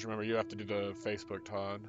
Just remember, you have to do the Facebook, Todd.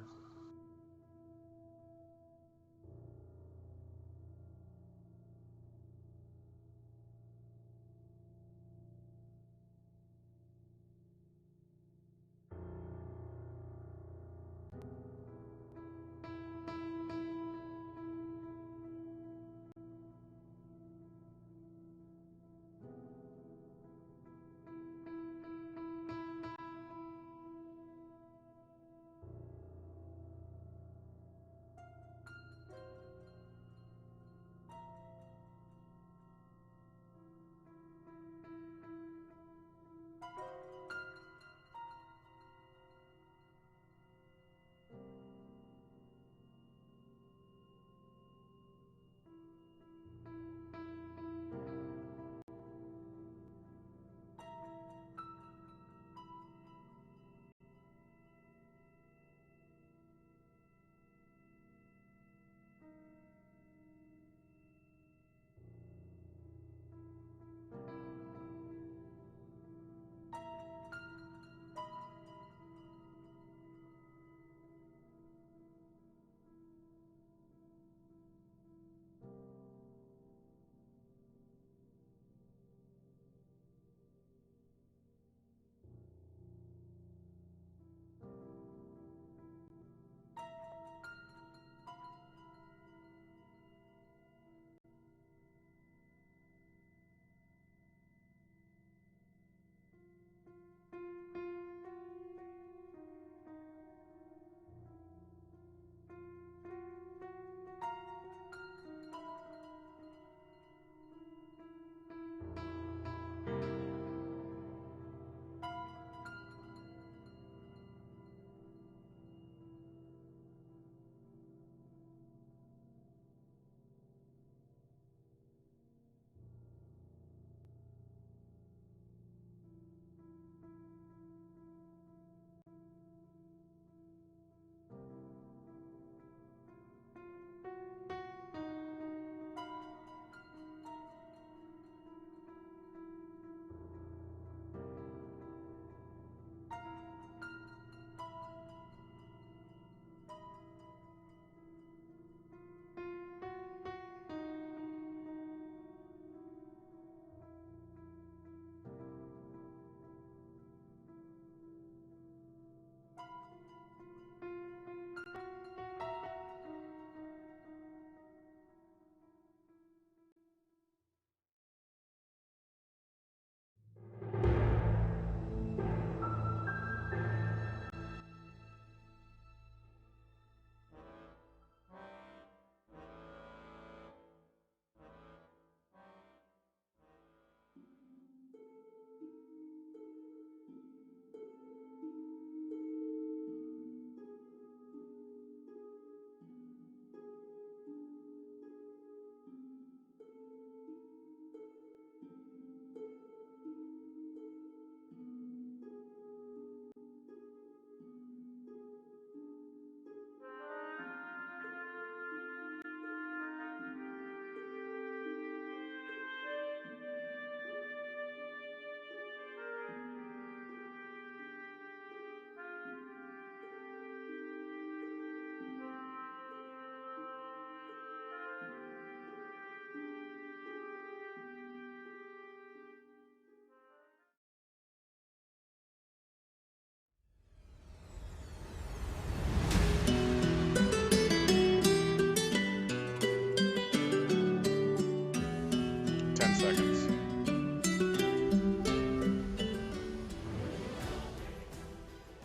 Seconds.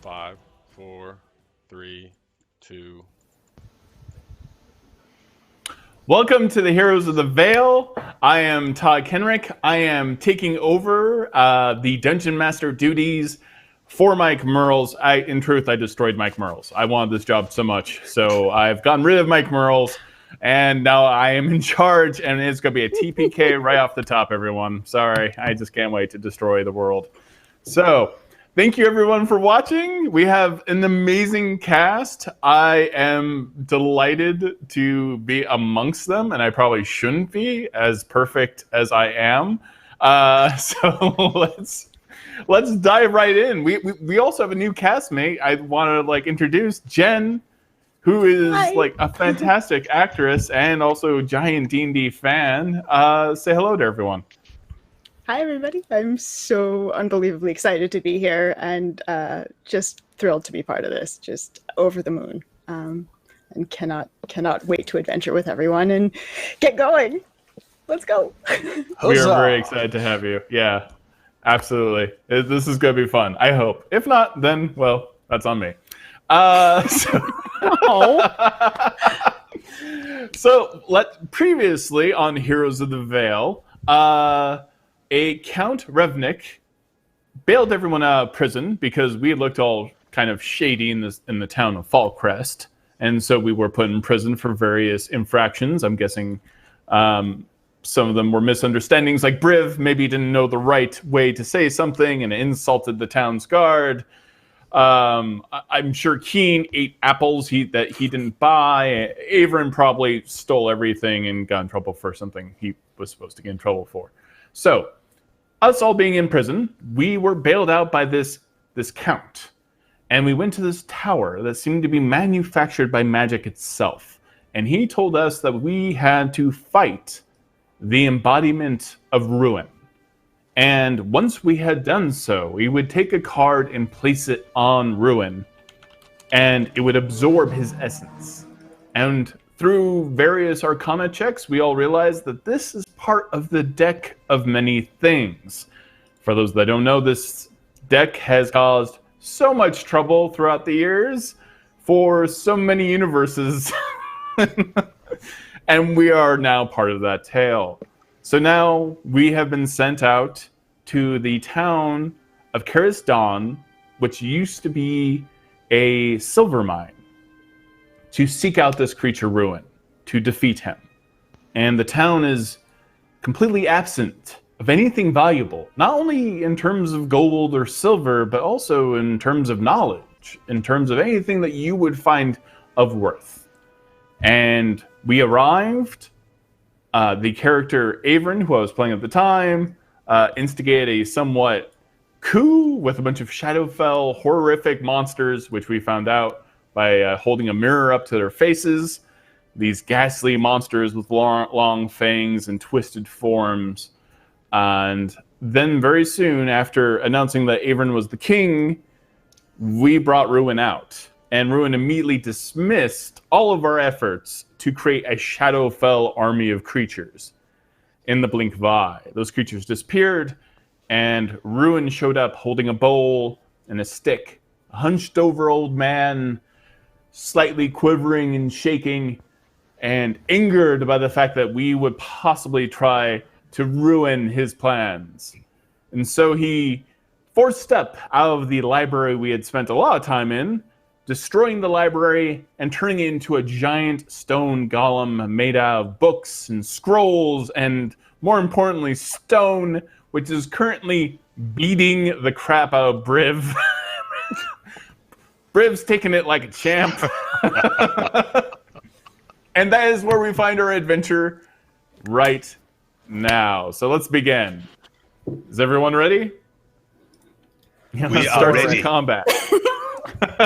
5, 4, 3, 2. Welcome to the Heroes of the Vale. I am Todd Kenreck. I am taking over the Dungeon Master duties for Mike Merles. In truth, I destroyed Mike Merles. I wanted this job so much, so I've gotten rid of Mike Merles. And now I am in charge, and it's going to be a TPK right off the top, everyone. Sorry, I just can't wait to destroy the world. So, thank you, everyone, for watching. We have an amazing cast. I am delighted to be amongst them, and I probably shouldn't be as perfect as I am. So let's dive right in. We also have a new castmate. I want to introduce Jen, who is Hi. a fantastic actress and also a giant D&D fan. Say hello to everyone. Hi, everybody. I'm so unbelievably excited to be here and just thrilled to be part of this. Just over the moon. And cannot wait to adventure with everyone and get going. Let's go. We are very excited to have you. Yeah, absolutely. This is going to be fun, I hope. If not, then, well, that's on me. So previously on Heroes of the Vale, a Count Revnik bailed everyone out of prison because we looked all kind of shady in the town of Fallcrest, and so we were put in prison for various infractions. I'm guessing some of them were misunderstandings, like Briv maybe didn't know the right way to say something and insulted the town's guard. I'm sure Keen ate apples that he didn't buy. Avern probably stole everything and got in trouble for something he was supposed to get in trouble for. So, us all being in prison, we were bailed out by this count. And we went to this tower that seemed to be manufactured by magic itself. And he told us that we had to fight the embodiment of ruin. And once we had done so, we would take a card and place it on ruin, and it would absorb his essence. And through various arcana checks, we all realized that this is part of the deck of many things. For those that don't know, this deck has caused so much trouble throughout the years for so many universes. And we are now part of that tale. So now we have been sent out to the town of Karis Dawn, which used to be a silver mine, to seek out this creature Ruin, to defeat him. And the town is completely absent of anything valuable, not only in terms of gold or silver, but also in terms of knowledge, in terms of anything that you would find of worth. And we arrived. The character Avern, who I was playing at the time, instigated a somewhat coup with a bunch of Shadowfell horrific monsters, which we found out by holding a mirror up to their faces. These ghastly monsters with long fangs and twisted forms. And then very soon after announcing that Avern was the king, we brought Ruin out. And Ruin immediately dismissed all of our efforts to create a Shadowfell army of creatures. In the blink of an eye, those creatures disappeared, and Ruin showed up holding a bowl and a stick. A hunched over old man, slightly quivering and shaking, and angered by the fact that we would possibly try to ruin his plans. And so he forced up out of the library we had spent a lot of time in, destroying the library and turning it into a giant stone golem made out of books and scrolls and, more importantly, stone, which is currently beating the crap out of Briv. Briv's taking it like a champ. And that is where we find our adventure right now. So let's begin. Is everyone ready? Yeah, We let's are start ready. some combat.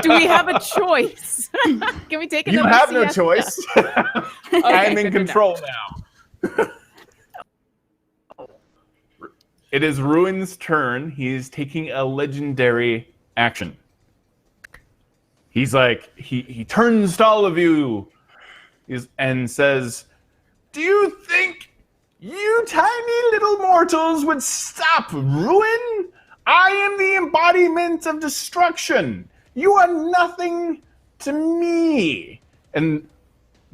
Do we have a choice? Can we take another You have no siesta? choice. I'm in control now. It is Ruin's turn. He's taking a legendary action. He's like, he turns to all of you and says, "Do you think you tiny little mortals would stop Ruin? I am the embodiment of destruction. You are nothing to me." And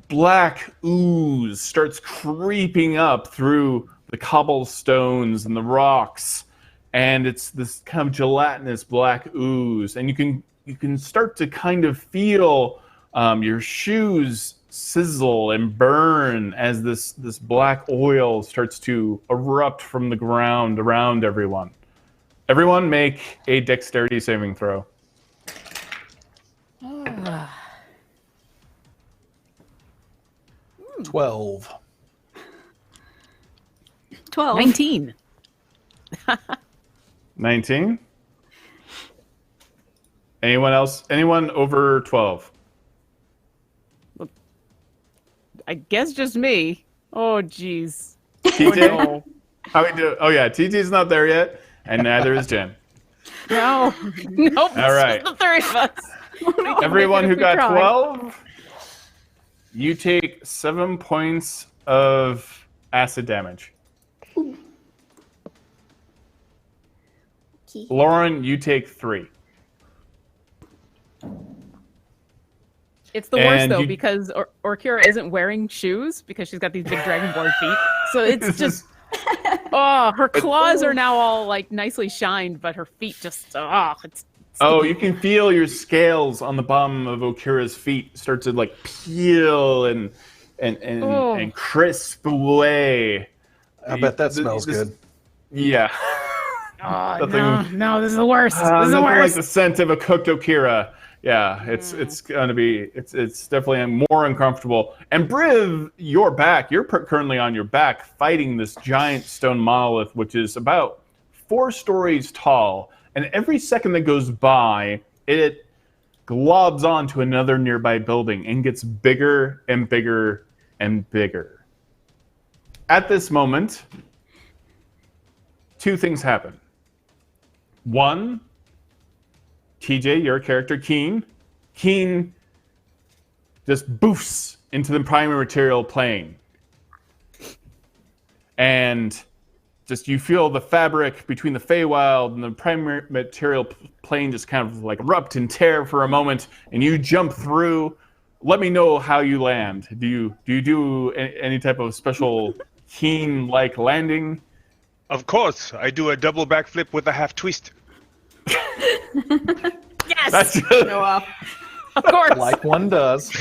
black ooze starts creeping up through the cobblestones and the rocks, and it's this kind of gelatinous black ooze. And you can start to kind of feel your shoes sizzle and burn as this black oil starts to erupt from the ground around everyone. Everyone make a dexterity saving throw. 12. 19. 19. Anyone else? Anyone over 12? I guess just me. Oh, jeez. TJ? No. How we do? Oh yeah, TT's not there yet, and neither is Jen. No. Nope. All right. It's just the three of us. Everyone who If we got try. 12, you take 7 points of acid damage. Okay. Lauren, you take 3. It's the worst And though you- because Orkira isn't wearing shoes because she's got these big dragonborn feet. So it's just her claws are now all like nicely shined, but her feet just it's Oh, you can feel your scales on the bottom of Okira's feet start to like peel and crisp away. I bet that smells good. Yeah. no, this is the worst. This is the Nothing like worst. the scent of a cooked Okira. Yeah, it's gonna be it's definitely more uncomfortable. And Briv, you're back. You're currently on your back fighting this giant stone monolith, which is about 4 stories tall. And every second that goes by, it globs onto another nearby building and gets bigger and bigger and bigger. At this moment, 2 things happen. One, TJ, your character, Keen just boofs into the primary material plane. And just you feel the fabric between the Feywild and the primary material plane just kind of like erupt and tear for a moment, and you jump through. Let me know how you land. Do you do any type of special Keen-like landing? Of course, I do a double backflip with a half twist. Yes. That's just, Show off. Of course. Like one does.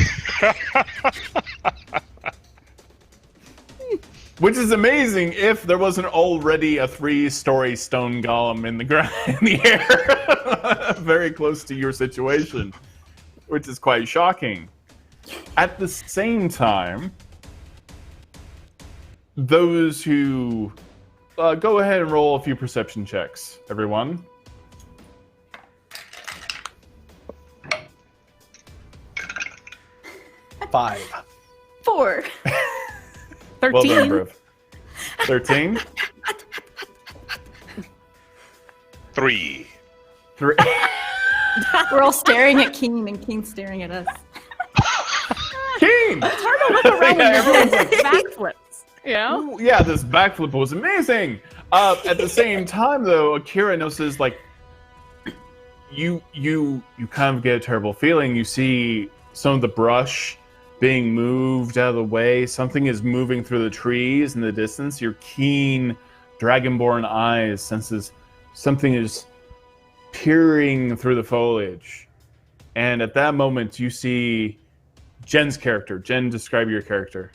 which is amazing if there wasn't already a 3-story stone golem in the ground in the air, very close to your situation, which is quite shocking. At the same time, those who go ahead and roll a few perception checks, everyone. Five. 4. 13. Well done, Briv. 13. 3. 3. We're all staring at Keen, and Keen's staring at us. Keen! It's hard to look around when you're doing backflips. You know? Ooh, yeah, this backflip was amazing. At the same time, though, Akira notices like you kind of get a terrible feeling. You see some of the brush being moved out of the way. Something is moving through the trees in the distance. Your keen dragonborn eyes senses something is peering through the foliage. And at that moment, you see Jen's character. Jen, describe your character.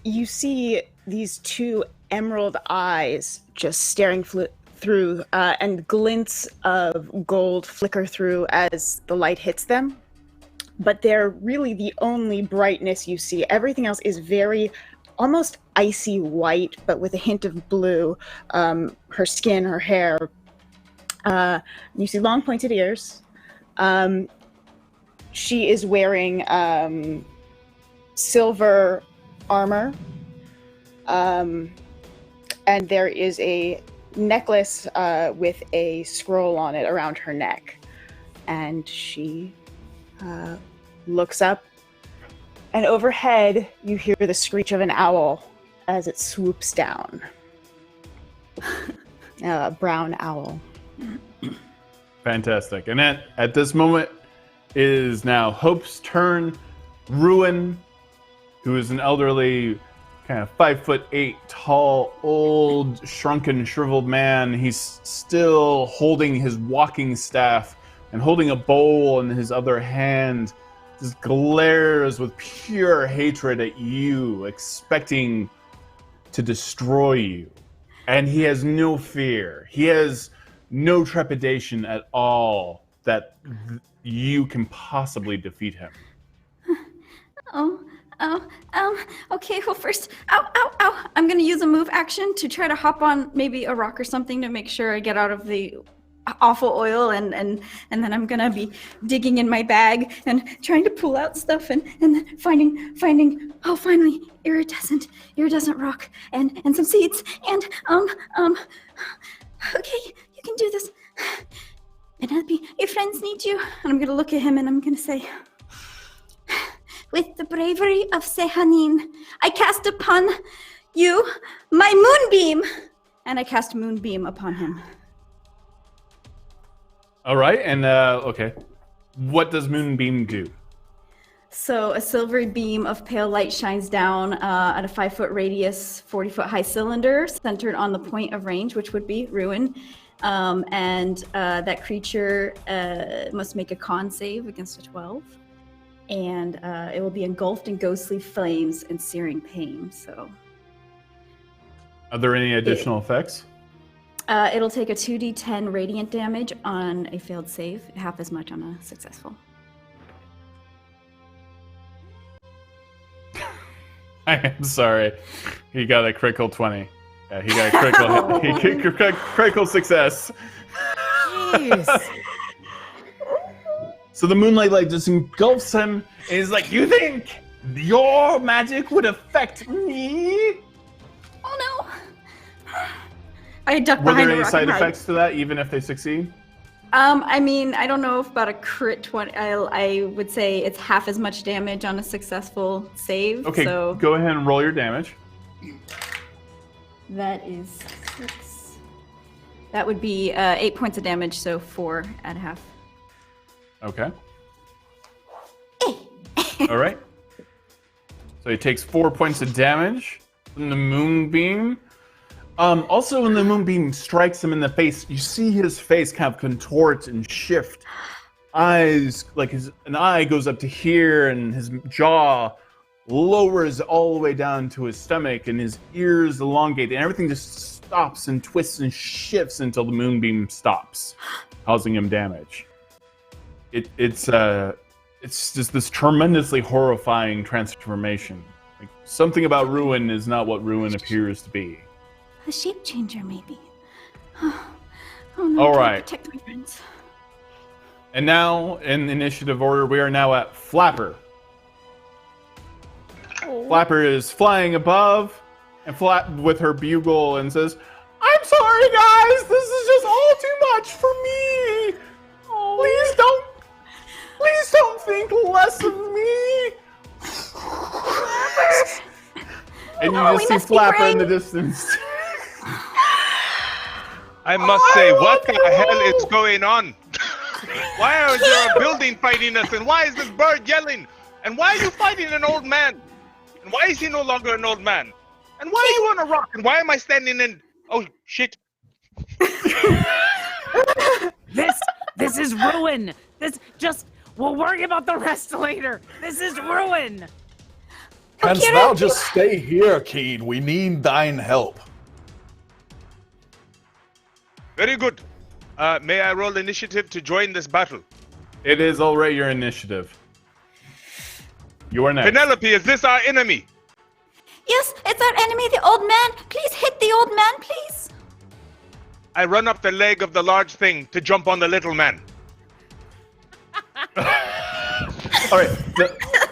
You see these 2 emerald eyes just staring through, and glints of gold flicker through as the light hits them. But they're really the only brightness you see. Everything else is very, almost icy white, but with a hint of blue. Her skin, her hair. You see long pointed ears. She is wearing silver armor. And there is a necklace with a scroll on it around her neck. And she looks up, and overhead you hear the screech of an owl as it swoops down. A brown owl. Fantastic. And at this moment is now Hope's turn. Ruin, who is an elderly, kind of 5'8" tall, old, shrunken, shriveled man. He's still holding his walking staff and holding a bowl in his other hand. Just glares with pure hatred at you, expecting to destroy you. And he has no fear. He has no trepidation at all that you can possibly defeat him. Oh, Okay, well first, ow. I'm gonna use a move action to try to hop on maybe a rock or something to make sure I get out of the awful oil and then I'm gonna be digging in my bag and trying to pull out stuff and then finding finally iridescent rock and some seeds and okay, you can do this. Penelope, your friends need you. And I'm gonna look at him and I'm gonna say, with the bravery of Sehanin, I cast upon you my moonbeam. And I cast moonbeam upon him. All right, and okay. What does moonbeam do? So a silvery beam of pale light shines down at a 5-foot radius, 40-foot high cylinder centered on the point of range, which would be Ruin. And that creature must make a con save against a 12. And it will be engulfed in ghostly flames and searing pain. So, are there any additional effects? It'll take a 2d10 radiant damage on a failed save, half as much on a successful. I am sorry. He got a critical 20. Yeah, he got a critical critical success. Jeez. So the moonlight light just engulfs him and is like, you think your magic would affect me? Oh no! I duck Were behind there a any rock side and hide. effects to that, even if they succeed? I mean, I don't know if about a crit 20. I would say it's half as much damage on a successful save. Okay, so go ahead and roll your damage. that is 6. That would be 8 points of damage, so 4 at half. Okay. All right. So he takes 4 points of damage from the moonbeam. Also, when the moonbeam strikes him in the face, you see his face kind of contort and shift. Eyes, like an eye goes up to here, and his jaw lowers all the way down to his stomach, and his ears elongate, and everything just stops and twists and shifts until the moonbeam stops, causing him damage. It's just this tremendously horrifying transformation. Like, something about Ruin is not what Ruin appears to be. A shape changer, maybe. Oh no! All I right. can't protect my friends. And now, in initiative order, we are now at Flapper. Flapper is flying above and flap with her bugle and says, "I'm sorry, guys. This is just all too much for me. Please don't think less of me." And you Oh, just we see must be Flapper in the praying. distance. I must say, what the hell is going on? Why is there a building fighting us? And why is this bird yelling? And why are you fighting an old man? And why is he no longer an old man? And why are you on a rock? And why am I standing in... Oh, shit. This is Ruin. We'll worry about the rest later. This is Ruin. Canst thou just stay here, Keen? We need thine help. Very good. May I roll initiative to join this battle? It is already your initiative. You are next. Penelope, is this our enemy? Yes, it's our enemy, the old man. Please hit the old man, please. I run up the leg of the large thing to jump on the little man. All right,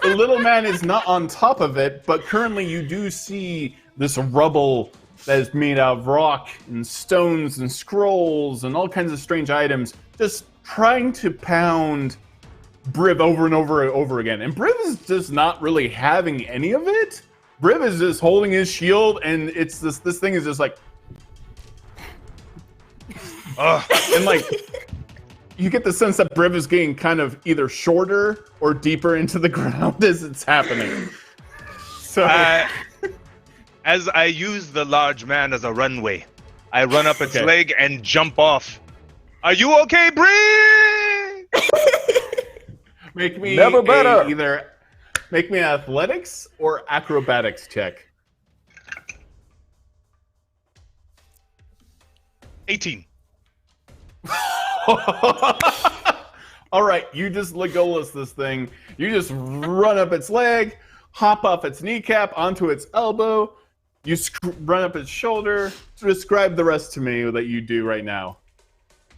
the little man is not on top of it, but currently you do see this rubble that is made out of rock and stones and scrolls and all kinds of strange items, just trying to pound Briv over and over again. And Briv is just not really having any of it. Briv is just holding his shield, and it's this thing is just like, and like, you get the sense that Briv is getting kind of either shorter or deeper into the ground as it's happening. So, as I use the large man as a runway, I run up its leg and jump off. Are you okay, Bree? make me Never better. Either make me an athletics or acrobatics check. 18. All right, you just Legolas this thing. You just run up its leg, hop off its kneecap onto its elbow. You run up its shoulder. Describe the rest to me that you do right now.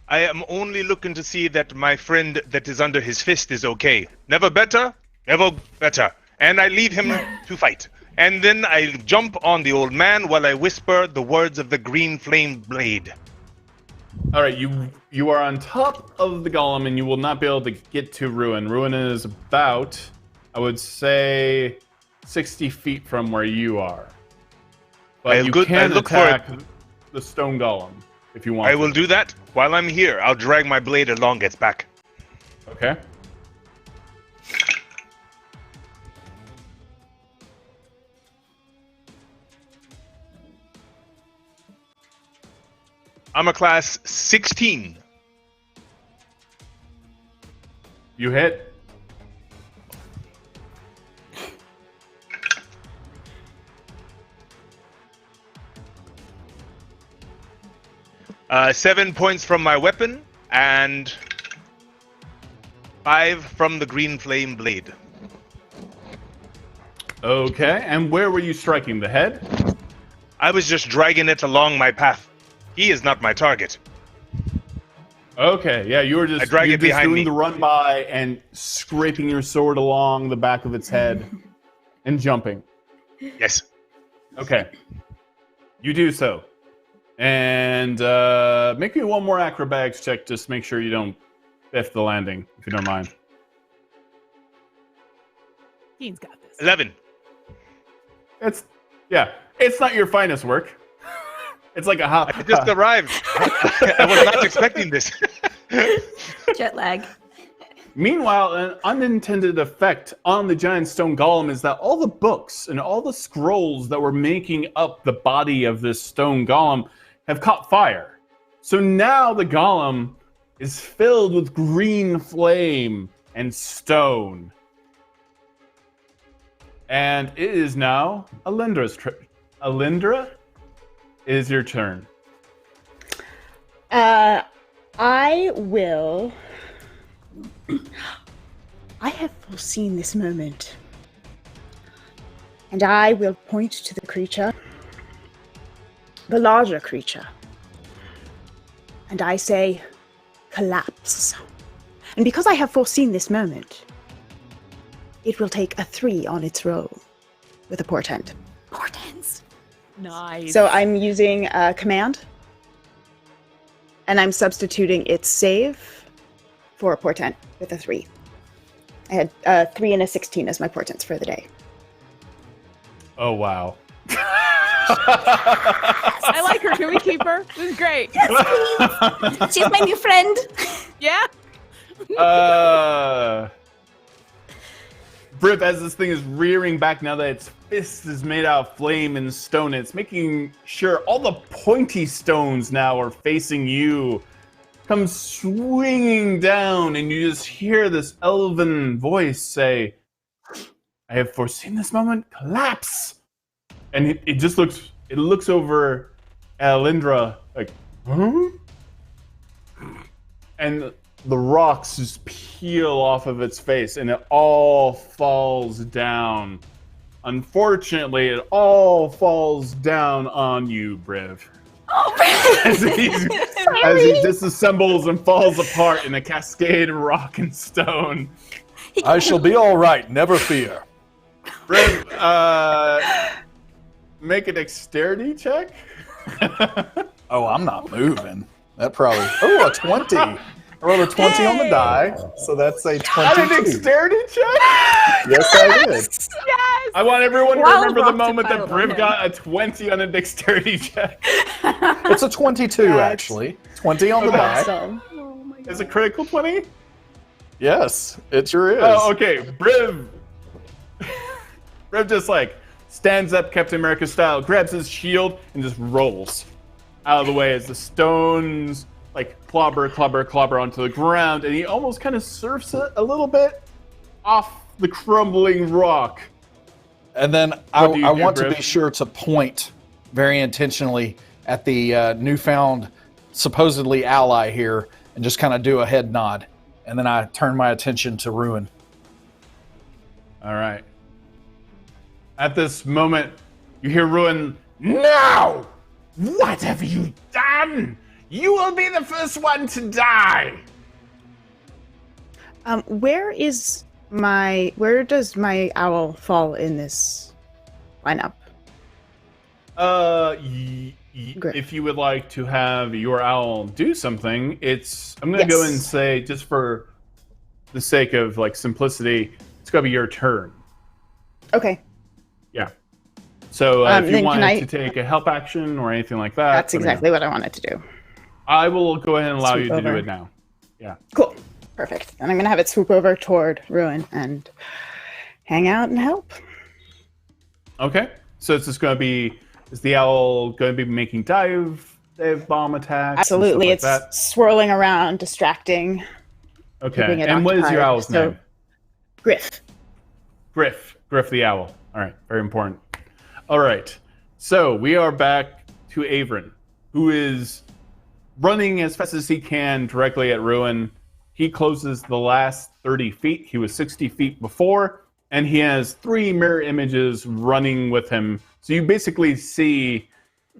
I am only looking to see that my friend that is under his fist is okay. Never better, never better. And I leave him to fight. And then I jump on the old man while I whisper the words of the green flame blade. All right, you are on top of the golem, and you will not be able to get to Ruin. Ruin is about, I would say, 60 feet from where you are. But you can attack the stone golem if you want. I will do that. While I'm here, I'll drag my blade along its back. Okay. I'm a class 16. You hit. Uh, 7 points from my weapon, and 5 from the green flame blade. Okay, and where were you striking? The head? I was just dragging it along my path. He is not my target. Okay, yeah, you were I just, drag it behind doing me. the run by and scraping your sword along the back of its head and jumping. Yes. Okay. You do so. And make me one more acrobatics check, just make sure you don't biff the landing, if you don't mind. Keen's got this. 11. It's not your finest work. It's like a hop. I just arrived. I was not expecting this. Jet lag. Meanwhile, an unintended effect on the giant stone golem is that all the books and all the scrolls that were making up the body of this stone golem have caught fire. So now the golem is filled with green flame and stone. And it is now Alindra's turn. Alindra, it is your turn. I will. I have foreseen this moment. And I will point to the creature, the larger creature. And I say, collapse. And because I have foreseen this moment, it will take a 3 on its roll with a portent. Portents. Nice. So I'm using a command, and I'm substituting its save for a portent with a 3. I had a 3 and a 16 as my portents for the day. Oh, wow. I like her. Can we keep her? This is great. She's my new friend. Yeah. Briv, as this thing is rearing back now that its fist is made out of flame and stone, it's making sure all the pointy stones now are facing you. Come swinging down, and you just hear this elven voice say, I have foreseen this moment. Collapse! And it just looks over at Alindra like, huh? And the rocks just peel off of its face, and it all falls down. Unfortunately, it all falls down on you, Briv. Oh, As he disassembles and falls apart in a cascade of rock and stone. I shall be all right. Never fear. Briv, make a dexterity check. Oh, I'm not moving. That probably. Oh, a 20. I rolled a 20 on the die, so that's a 22. On a dexterity check? Yes, I did. Yes. I want everyone to Wild remember the rock moment that piled on Briv him. got a 20 on a dexterity check. It's a 22, actually. 20 on the die. So, Is it critical 20? Yes, it sure is. Oh, okay. Briv just like stands up Captain America style, grabs his shield, and just rolls out of the way as the stones like clobber onto the ground, and he almost kind of surfs it a little bit off the crumbling rock. And then I What do you do, want to Briv? be sure to point very intentionally at the newfound supposedly ally here and just kind of do a head nod. And then I turn my attention to Ruin. All right. At this moment, you hear Ruin, "No! What have you done? You will be the first one to die!" Where does my owl fall in this lineup? Great. If you would like to have your owl do something, I'm going to go and say, just for the sake of like simplicity, it's going to be your turn. Okay. Yeah. So if you then wanted to take a help action or anything like that, That's exactly what I wanted to do. I will go ahead and allow you to do over. it now. Yeah. Cool. Perfect. And I'm going to have it swoop over toward Ruin and hang out and help. Okay. So it's just going to be, is the owl going to be making dive bomb attacks? Absolutely. And stuff like It's swirling around, distracting. Okay. And what is your owl's name? Griff. Griff the owl. All right. Very important. All right. So we are back to Avern, who is running as fast as he can directly at Ruin. He closes the last 30 feet. He was 60 feet before, and he has 3 mirror images running with him. So you basically see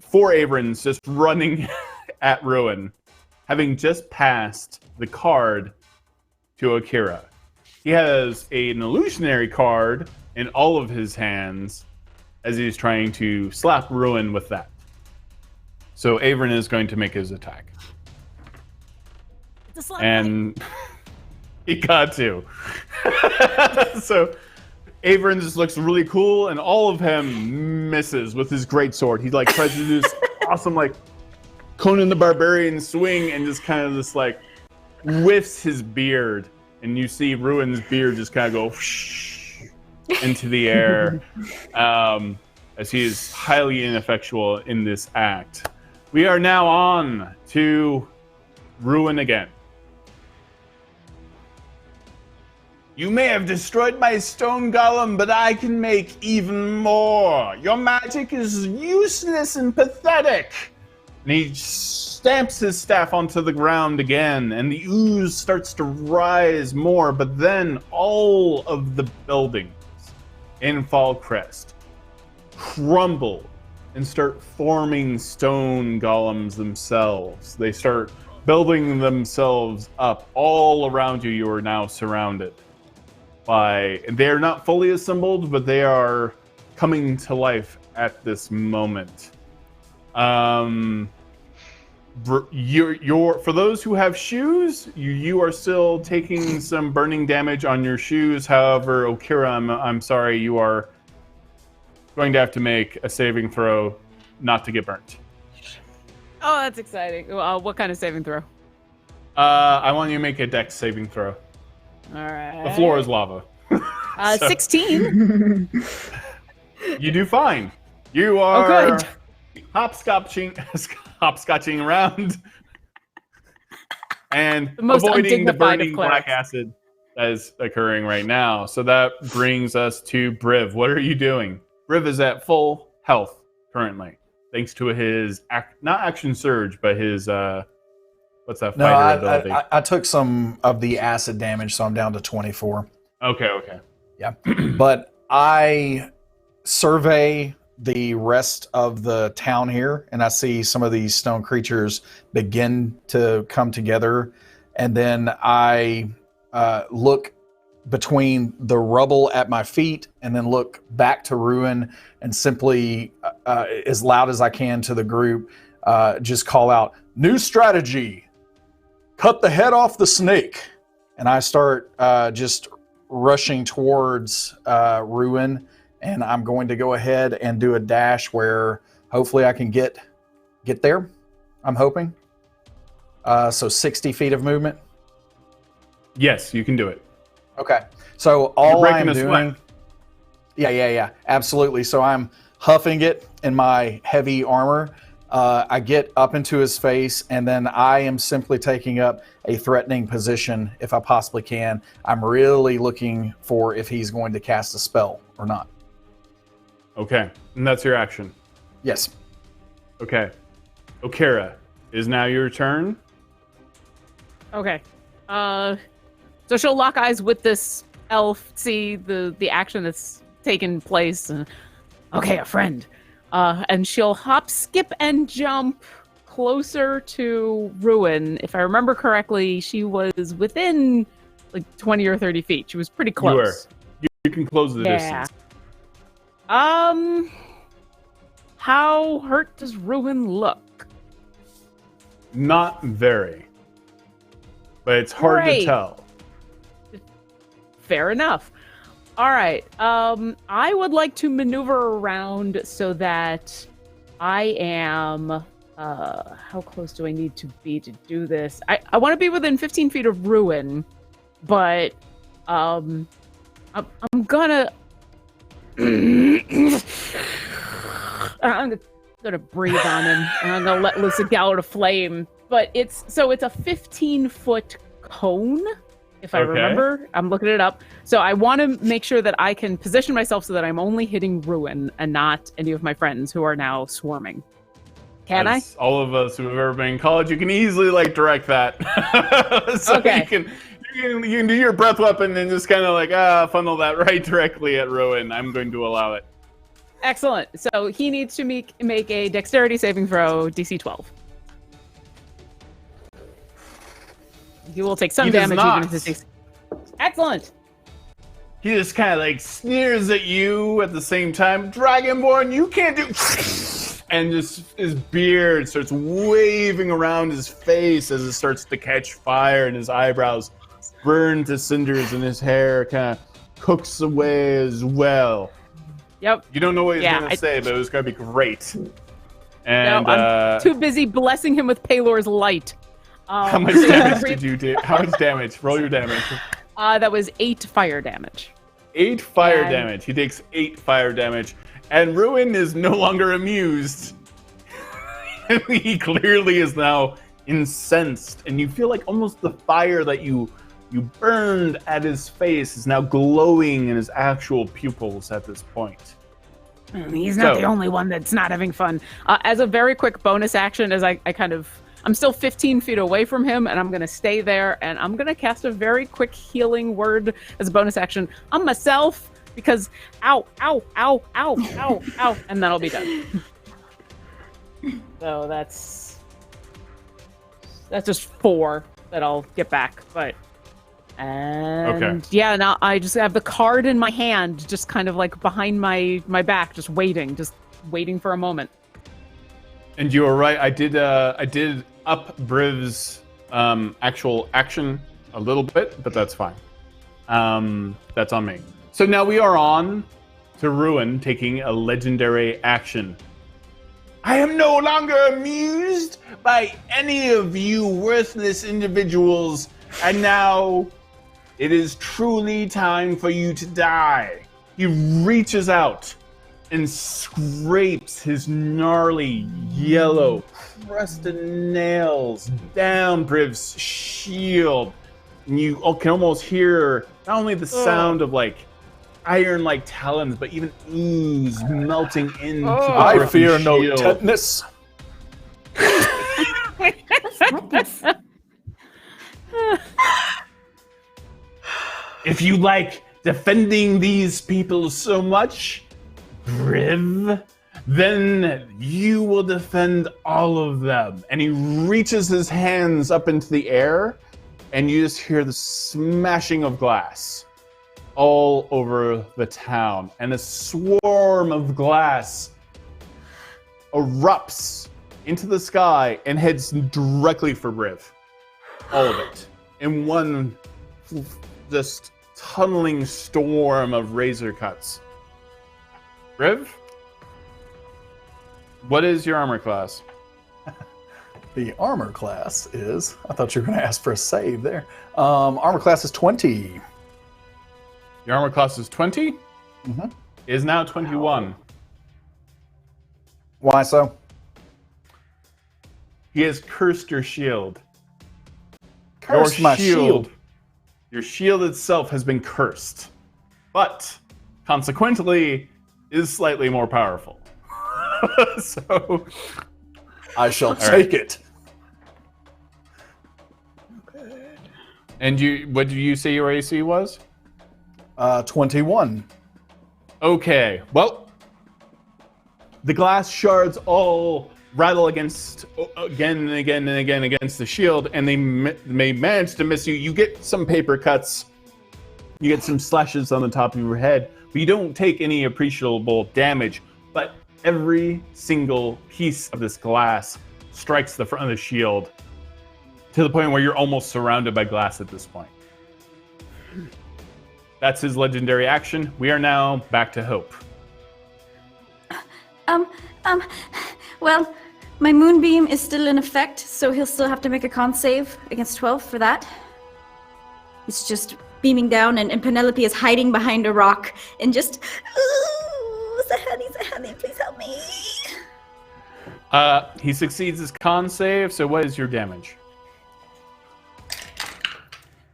4 Averns just running at Ruin, having just passed the card to Akira. He has an illusionary card in all of his hands as he's trying to slap Ruin with that. So Avern is going to make his attack. And he got to. So Avern just looks really cool, and all of him misses with his great sword. He like tries to do this awesome like Conan the Barbarian swing, and just kind of just like whiffs his beard, and you see Ruin's beard just kind of go into the air as he is highly ineffectual in this act. We are now on to Ruin again. You may have destroyed my stone golem, but I can make even more. Your magic is useless and pathetic. And he stamps his staff onto the ground again, and the ooze starts to rise more, but then all of the buildings in Fall Crest crumble and start forming stone golems themselves. They start building themselves up all around you. You are now surrounded by, they're not fully assembled, but they are coming to life at this moment. For those who have shoes, you are still taking some burning damage on your shoes. However, Akira, I'm sorry, you are going to have to make a saving throw not to get burnt. Oh, that's exciting. What kind of saving throw? I want you to make a dex saving throw. All right. The floor is lava. 16. You do fine. You are good. hopscotching around and The most avoiding the undignified of burning clerics. black acid that is occurring right now. So that brings us to Briv. What are you doing? Briv is at full health currently, thanks to his not action surge, but his what's that fighter ability? I took some of the acid damage, so I'm down to 24. Okay. Yeah, but I survey the rest of the town here, and I see some of these stone creatures begin to come together, and then I look between the rubble at my feet and then look back to Ruin and simply, as loud as I can to the group, just call out, "New strategy! Cut the head off the snake!" And I start just rushing towards Ruin, and I'm going to go ahead and do a dash where hopefully I can get there. I'm hoping. So 60 feet of movement. Yes, you can do it. Okay. So all I'm a doing. sweat. Yeah. Absolutely. So I'm huffing it in my heavy armor. I get up into his face, and then I am simply taking up a threatening position if I possibly can. I'm really looking for if he's going to cast a spell or not. Okay, and that's your action. Yes. Okay. Okara, is now your turn. Okay. So she'll lock eyes with this elf, see the action that's taken place. And, okay, a friend. And she'll hop, skip, and jump closer to Ruin. If I remember correctly, she was within like 20 or 30 feet. She was pretty close. You can close the distance. How hurt does Ruin look? Not very. But it's hard to tell. Fair enough. All right. I would like to maneuver around so that I am... how close do I need to be to do this? I want to be within 15 feet of Ruin, but I'm gonna... I'm gonna breathe on him, and I'm gonna let loose a gallon of flame. But it's a 15-foot cone, if I remember. I'm looking it up. So I want to make sure that I can position myself so that I'm only hitting Ruin and not any of my friends who are now swarming. Can As all of us who have ever been in college, you can easily direct that. So Okay. you can do your breath weapon and just kind of funnel that right directly at Rowan. I'm going to allow it. Excellent. So he needs to make a dexterity saving throw, DC 12. He will take some He does damage not. even if it takes... Excellent. He just kind of sneers at you at the same time. Dragonborn, you can't do... And just his beard starts waving around his face as it starts to catch fire, and his eyebrows burn to cinders, and his hair kind of cooks away as well. Yep. You don't know what he's going to say, but it was going to be great. No, And I'm too busy blessing him with Palor's light. how much damage did you do? How much damage? Roll your damage. That was 8 fire damage. 8 fire And- damage. He takes 8 fire damage. And Ruin is no longer amused. He clearly is now incensed. And you feel like almost the fire that you burned at his face is now glowing in his actual pupils at this point. He's not the only one that's not having fun. As a very quick bonus action, as I'm still 15 feet away from him, and I'm going to stay there, and I'm going to cast a very quick healing word as a bonus action on myself, because ow, ow, ow, ow, ow, ow, and then I'll be done. So that's just 4 that I'll get back, but... And yeah, now I just have the card in my hand, just kind of behind my back, just waiting for a moment. And you were right. I did up Briv's actual action a little bit, but that's fine. That's on me. So now we are on to Ruin taking a legendary action. I am no longer amused by any of you worthless individuals, and now it is truly time for you to die. He reaches out and scrapes his gnarly, yellow, crusted nails down Briv's shield. And you can almost hear not only the sound of iron-like talons, but even ooze melting into the I Briv's fear no shield. tetanus. If you like defending these people so much, Briv, then you will defend all of them. And he reaches his hands up into the air, and you just hear the smashing of glass all over the town. And a swarm of glass erupts into the sky and heads directly for Briv. All of it. In one just tunneling storm of razor cuts. Briv? What is your armor class? The armor class is... I thought you were going to ask for a save there. Armor class is 20. Your armor class is 20? Mhm. It is now 21. Why so? He has cursed your shield. Curse my shield. Your shield itself has been cursed, but consequently is slightly more powerful. So I shall take it. And what did you say your AC was? 21. Okay, well, the glass shards all rattle against again and again and again against the shield, and they may manage to miss you. You get some paper cuts, you get some slashes on the top of your head, but you don't take any appreciable damage. But every single piece of this glass strikes the front of the shield to the point where you're almost surrounded by glass at this point. That's his legendary action. We are now back to Hope. Well, my moonbeam is still in effect, so he'll still have to make a con save against 12 for that. It's just beaming down, and Penelope is hiding behind a rock and just, ooh, Sahani, please help me. He succeeds his con save, so what is your damage?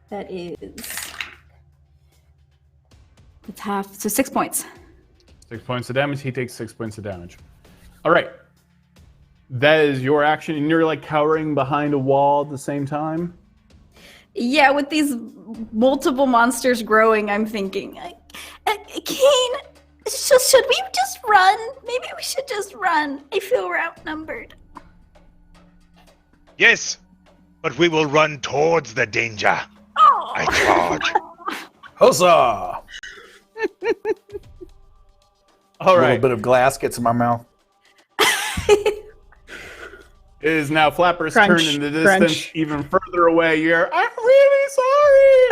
That is... It's half, so 6 points. 6 points of damage. He takes 6 points of damage. All right. That is your action, and you're like cowering behind a wall at the same time? Yeah, with these multiple monsters growing, I'm thinking, Kane, should we just run? Maybe we should just run. I feel we're outnumbered. Yes, but we will run towards the danger. Oh. I charge. Huzzah! All A right. little bit of glass gets in my mouth. It is now Flapper's Crunch, turn in the distance, crunch. even further away. You're, I'm really sorry.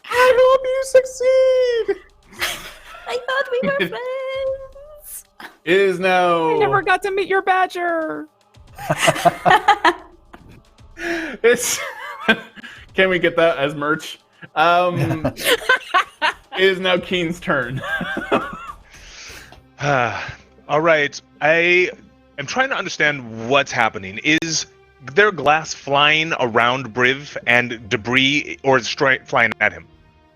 I hope you succeed. I thought we were friends. It is now. I never got to meet your badger. It's. Can we get that as merch? It is now Keen's turn. All right. I am trying to understand what's happening. Is there glass flying around Briv and debris, or is it flying at him?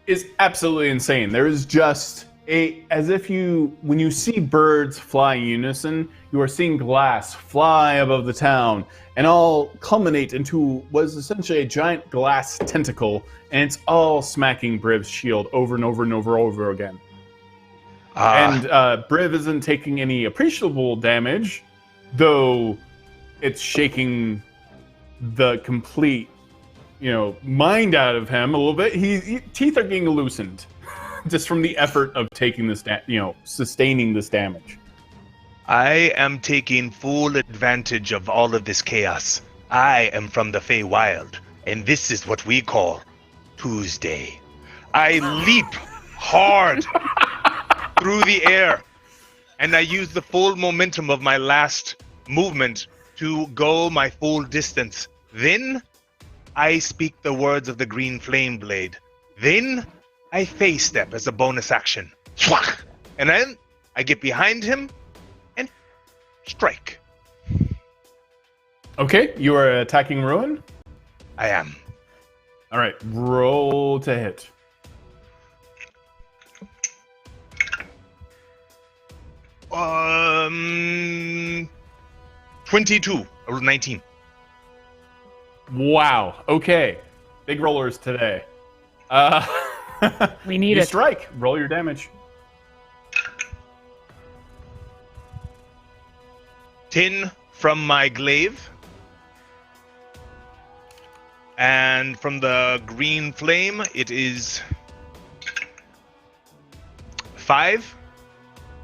Is absolutely insane. There is just as if when you see birds fly in unison, you are seeing glass fly above the town and all culminate into what is essentially a giant glass tentacle, and it's all smacking Briv's shield over and over and over again. And Briv isn't taking any appreciable damage, though it's shaking the complete, mind out of him a little bit. Teeth are getting loosened just from the effort of taking this, sustaining this damage. I am taking full advantage of all of this chaos. I am from the Feywild, and this is what we call Tuesday. I leap hard through the air, and I use the full momentum of my last movement to go my full distance. Then I speak the words of the green flame blade. Then I face step as a bonus action. And then I get behind him and strike. Okay, you are attacking Ruin? I am. All right, roll to hit. Um, 22 or 19. Wow. Okay. Big rollers today. We need you it. strike. Roll your damage. 10 from my glaive. And from the green flame, it is 5.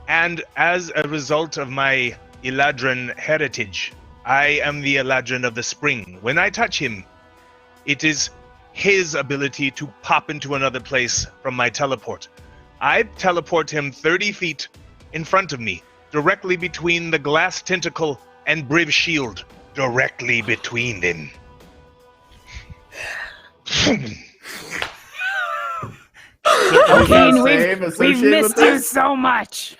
And as a result of my Eladrin heritage, I am the Eladrin of the Spring. When I touch him, it is his ability to pop into another place from my teleport. I teleport him 30 feet in front of me, directly between the glass tentacle and Briv's shield, directly between them. Kane, we've missed you so much.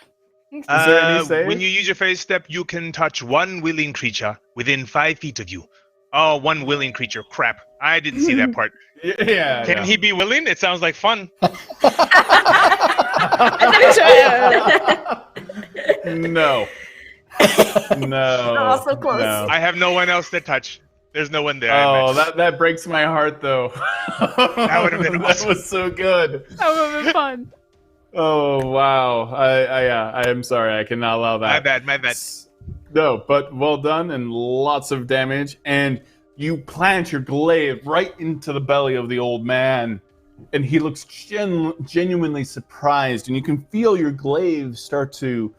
Is there any save? When you use your phase step, you can touch one willing creature within 5 feet of you. Oh, one willing creature. Crap. I didn't see that part. Yeah. Can he be willing? It sounds like fun. No. No. Oh, so close. No. I have no one else to touch. There's no one there. Oh, that breaks my heart, though. That would have been awesome. That was so good. That would have been fun. Oh wow! I am sorry. I cannot allow that. My bad. No, but well done and lots of damage. And you plant your glaive right into the belly of the old man, and he looks genuinely surprised. And you can feel your glaive start to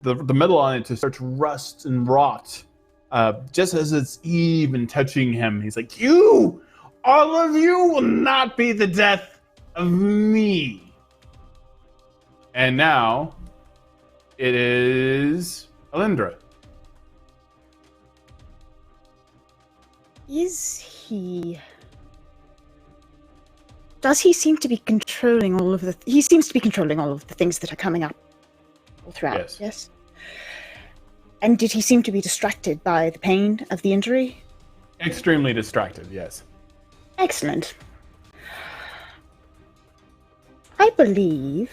the metal on it to start to rust and rot, just as it's even touching him. He's like, "You, all of you, will not be the death of me." And now, it is Alindra. Does he seem to be controlling all of the... He seems to be controlling all of the things that are coming up all throughout, yes? And did he seem to be distracted by the pain of the injury? Extremely distracted, yes. Excellent. I believe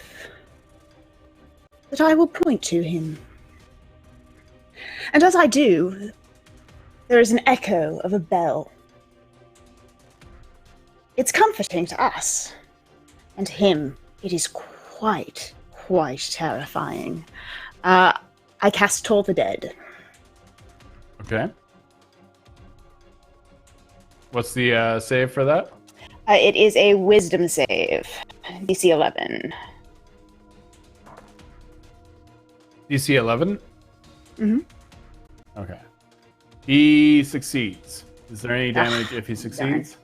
that I will point to him. And as I do, there is an echo of a bell. It's comforting to us, and to him, it is quite terrifying. I cast Toll the Dead. Okay. What's the save for that? It is a Wisdom save, DC 11. DC 11? Mm-hmm. Okay. He succeeds. Is there any damage if he succeeds?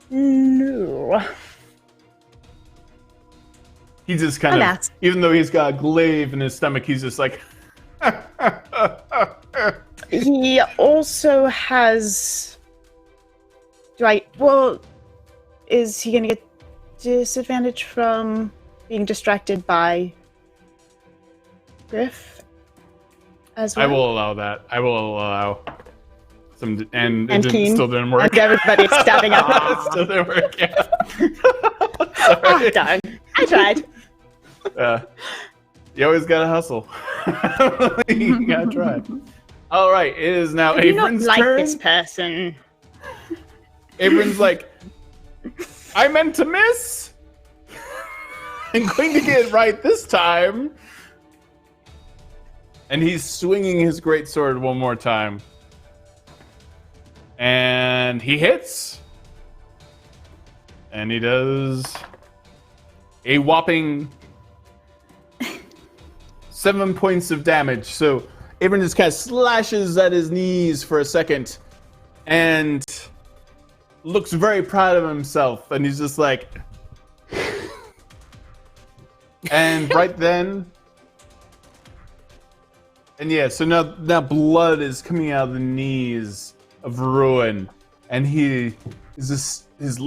No. He just kind of, even though he's got a glaive in his stomach, he's just like... He also has... is he going to get disadvantage from being distracted by Griff as well? I will allow that. I will allow some, and it still didn't work. And everybody's stabbing up. It still didn't work, yeah. Oh, darn. I tried. You always gotta hustle. You gotta try. All right, it is now Avron's turn. This person. Avron's like, I meant to miss. I'm going to get it right this time. And he's swinging his greatsword one more time. And he hits. And he does a whopping 7 points of damage. So Avron just kind of slashes at his knees for a second and looks very proud of himself. And he's just like... And right then... And yeah, so now blood is coming out of the knees of Ruin, and he is just his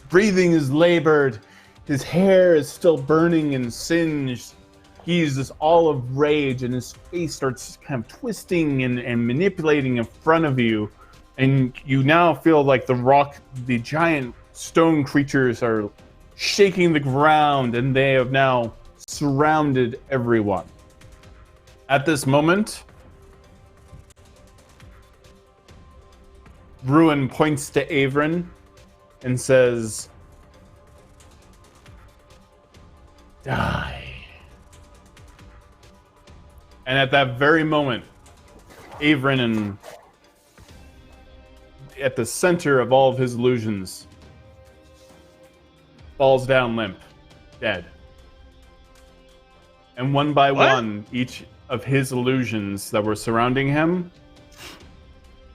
breathing is labored, his hair is still burning and singed. He's just all of rage, and his face starts kind of twisting and manipulating in front of you, and you now feel like the giant stone creatures are shaking the ground, and they have now surrounded everyone. At this moment, Ruin points to Avron and says, "Die." And at that very moment, Avron, at the center of all of his illusions, falls down limp, dead. And one by one, each of his illusions that were surrounding him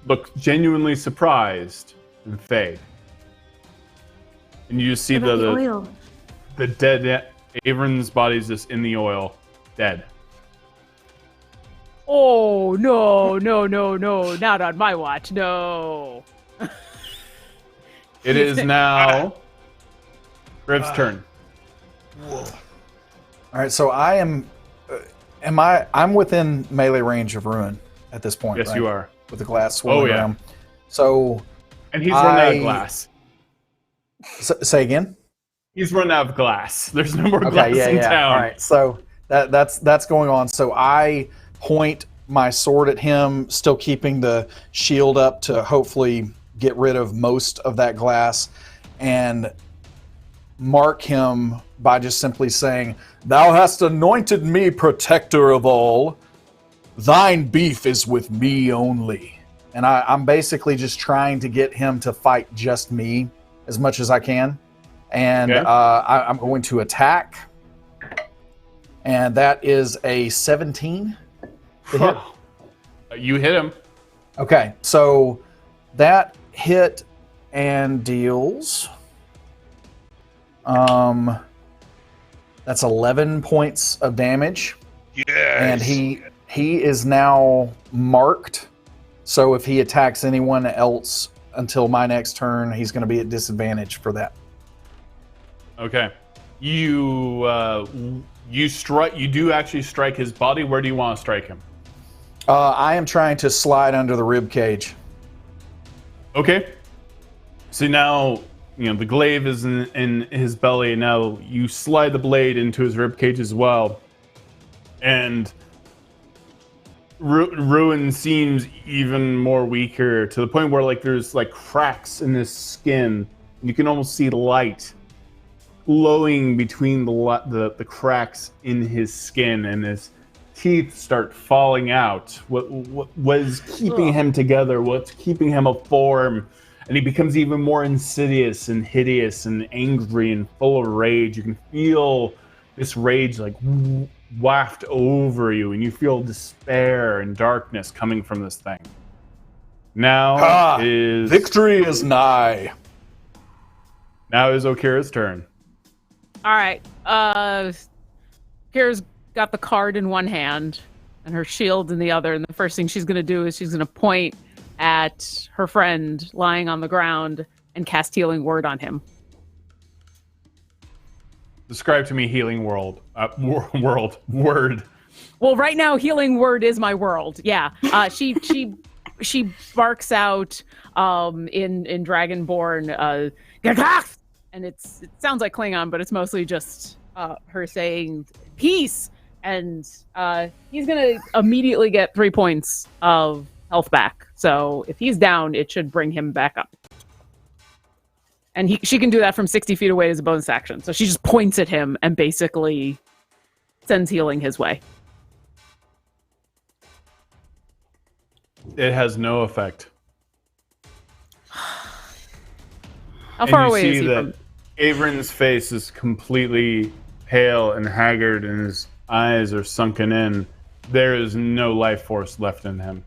look genuinely surprised and fade. And you just see the dead Avron's body's just in the oil, dead. Oh, no, not on my watch, no. It is now Rev's turn. Whoa. All right, so I am... I'm within melee range of Ruin at this point, Yes, right? you are. With the glass swirling around. So... And he's run out of glass. Say again? He's run out of glass. There's no more glass in town. All right, so that's going on. So I point my sword at him, still keeping the shield up to hopefully get rid of most of that glass. And mark him by just simply saying, "Thou hast anointed me protector of all. Thine beef is with me only." And I'm basically just trying to get him to fight just me as much as I can. And Okay. I'm going to attack. And that is a 17 to hit. You hit him. Okay, so that hit and deals. That's 11 points of damage. Yes. And he is now marked. So if he attacks anyone else until my next turn, he's going to be at disadvantage for that. Okay. You strike. You do actually strike his body. Where do you want to strike him? I am trying to slide under the rib cage. Okay. So now, the glaive is in his belly. Now you slide the blade into his rib cage as well, and Ruin seems even more weaker, to the point where there's cracks in his skin. You can almost see light glowing between the cracks in his skin, and his teeth start falling out. What was keeping him together? What's keeping him a form? And he becomes even more insidious and hideous and angry and full of rage. You can feel this rage waft over you, and you feel despair and darkness coming from this thing. Now victory is nigh. Now is Okira's turn. All right. Kira's got the card in one hand and her shield in the other, and the first thing she's going to do is she's going to point at her friend lying on the ground and cast Healing Word on him. Describe to me healing word. Well, right now, Healing Word is my world. Yeah. She barks out in Dragonborn, and it sounds like Klingon, but it's mostly just her saying peace, and he's gonna immediately get 3 points of health back. So if he's down, it should bring him back up. And she can do that from 60 feet away as a bonus action. So she just points at him and basically sends healing his way. It has no effect. How far away is you see he that from? Avern's face is completely pale and haggard, and his eyes are sunken in. There is no life force left in him.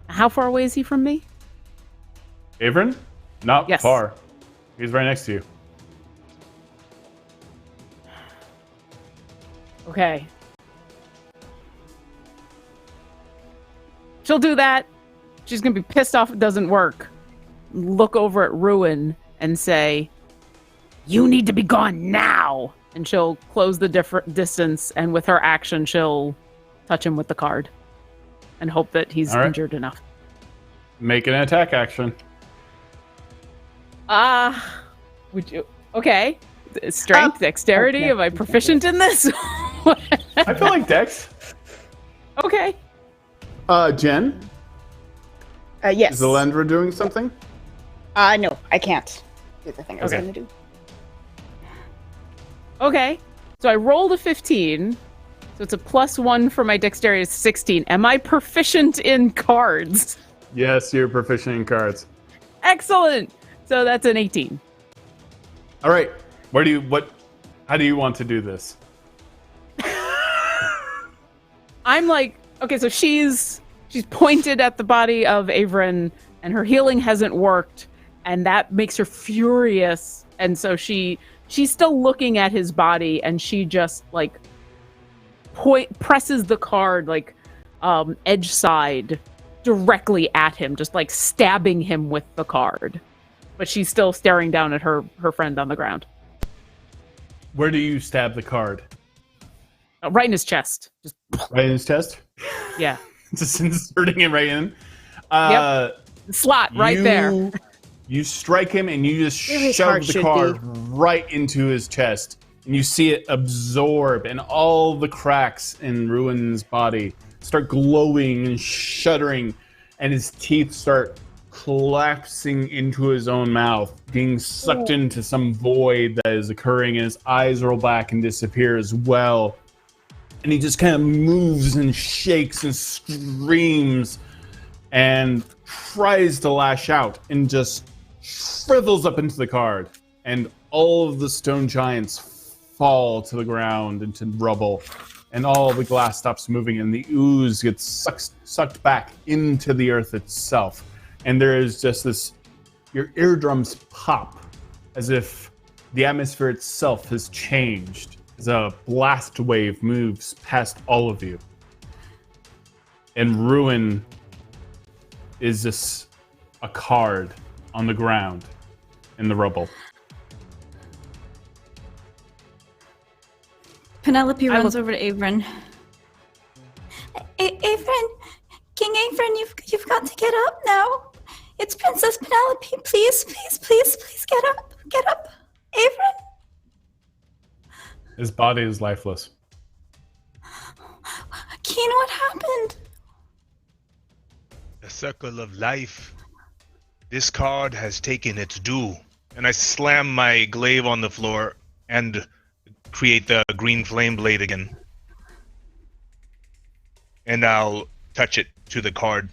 How far away is he from me? Avern? Not Yes. far. He's right next to you. Okay. She'll do that. She's going to be pissed off it doesn't work. Look over at Ruin and say, "You need to be gone now." And she'll close the distance, and with her action, she'll touch him with the card and hope that he's All right. injured enough. Make an attack action. Would you? Okay. Strength, dexterity. okay. Am I proficient in this? I feel like Dex. Okay. Jen? Yes. Is Alendra doing something? No, I can't do the thing I was Okay. going to do. Okay. So I rolled a 15. So it's a +1 for my dexterity, 16. Am I proficient in cards? Yes, you're proficient in cards. Excellent. So that's an 18. All right. How do you want to do this? I'm like, okay, so she's pointed at the body of Avern, and her healing hasn't worked, and that makes her furious. And so she's still looking at his body, and she just presses the card edge side directly at him, just stabbing him with the card. But she's still staring down at her friend on the ground. Where do you stab the card? Right in his chest. Just Right in his chest? yeah. Just inserting it right in? Slot right there. You strike him and you just Where his shove heart the should card be. right into his chest. And you see it absorb, and all the cracks in Ruin's body start glowing and shuddering, and his teeth start collapsing into his own mouth, being sucked into some void that is occurring, and his eyes roll back and disappear as well. And he just kind of moves and shakes and screams and tries to lash out and just shrivels up into the card. And all of the stone giants fall to the ground into rubble. And all the glass stops moving and the ooze gets sucked back into the earth itself. And there is just this, your eardrums pop as if the atmosphere itself has changed as a blast wave moves past all of you. And Ruin is just a card on the ground in the rubble. Penelope runs over to Avern. Avern, King Avern, you've got to get up now. It's Princess Penelope. Please get up. Get up, Avern. His body is lifeless. Keen, what happened? The circle of life. This card has taken its due. And I slam my glaive on the floor and create the green flame blade again. And I'll touch it to the card.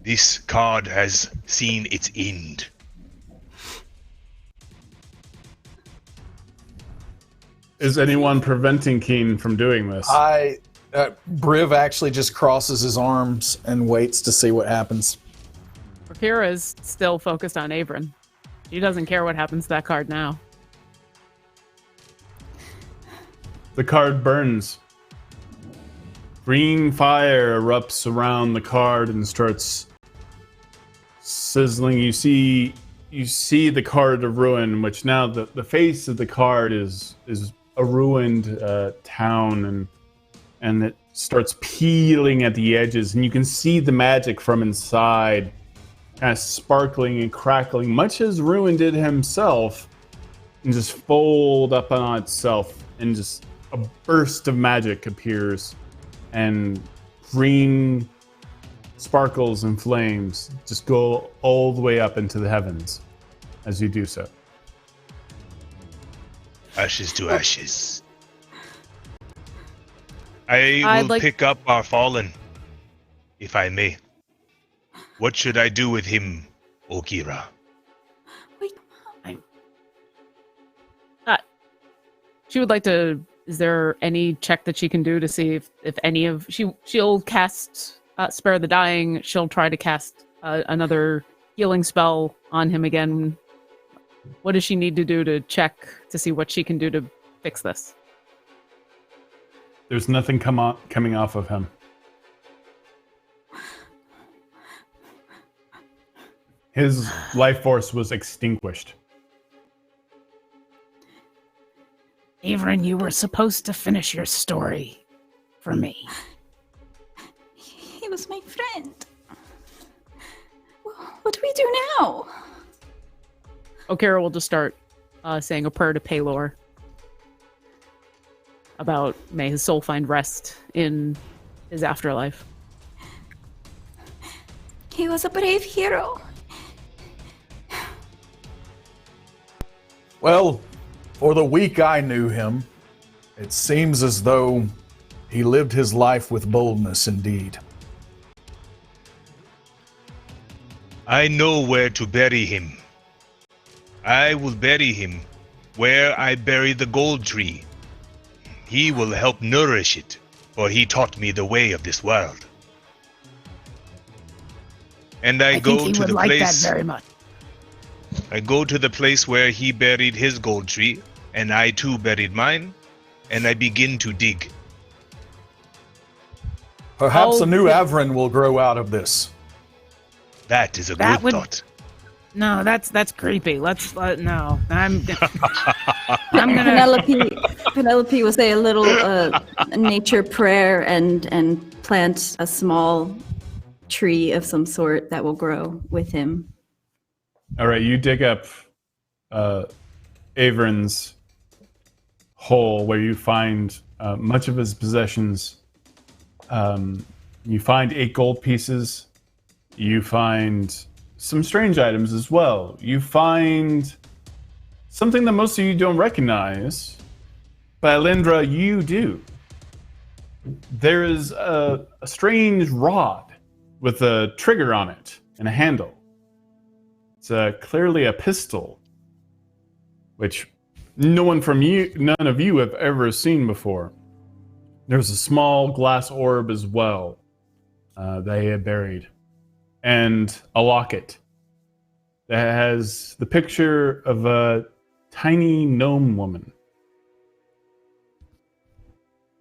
This card has seen its end. Is anyone preventing Keen from doing this? Briv actually just crosses his arms and waits to see what happens. Rakira is still focused on Avern. She doesn't care what happens to that card now. The card burns. Green fire erupts around the card and starts sizzling. You see the card of ruin, which now the face of the card is a ruined town, and it starts peeling at the edges, and you can see the magic from inside kind of sparkling and crackling, much as Ruin did himself, and just fold up on itself, and just a burst of magic appears, and green sparkles and flames just go all the way up into the heavens as you do so. Ashes to ashes. I will pick up our fallen, if I may. What should I do with him, Okira? Wait, she would like to. Is there any check that she can do to see if any of she'll cast Spare the Dying? She'll try to cast another healing spell on him again. What does she need to do to check to see what she can do to fix this? There's nothing coming off of him. His life force was extinguished. Avern, you were supposed to finish your story for me. He was my friend. What do we do now? Okira will just start saying a prayer to Paylor about may his soul find rest in his afterlife. He was a brave hero. Well, for the week I knew him, it seems as though he lived his life with boldness indeed. I know where to bury him. I will bury him where I bury the gold tree. He will help nourish it, for he taught me the way of this world. And I go think he to would the like place. that very much. I go to the place where he buried his gold tree, and I too buried mine, and I begin to dig. Perhaps a new Avern will grow out of this. That is a That good would- thought. No, that's creepy. Let's no. I'm gonna. Penelope will say a little nature prayer and plant a small tree of some sort that will grow with him. All right, you dig up Avern's hole where you find much of his possessions. You find 8 gold pieces. you find some strange items as well. You find something that most of you don't recognize, but Alindra, you do. There is a strange rod with a trigger on it and a handle. It's clearly a pistol, which none of you have ever seen before. There's a small glass orb as well they had buried, and a locket that has the picture of a tiny gnome woman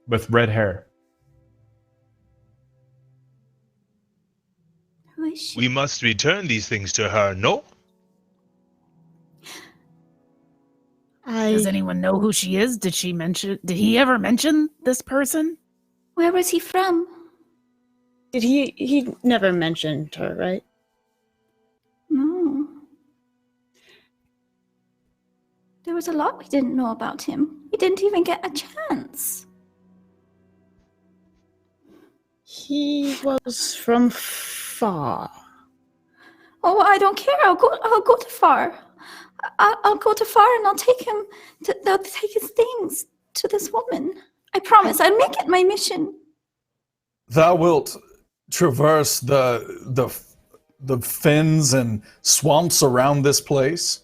with red hair. Who is she? We must return these things to her, no? Does anyone know who she is? Did he ever mention this person? Where was he from? Did he never mentioned her, right? No. There was a lot we didn't know about him. We didn't even get a chance. He was from far. Oh, I don't care. I'll go to far. I'll go to far and I'll take him. They'll take his things to this woman. I promise. I'll make it my mission. Thou wilt traverse the fens and swamps around this place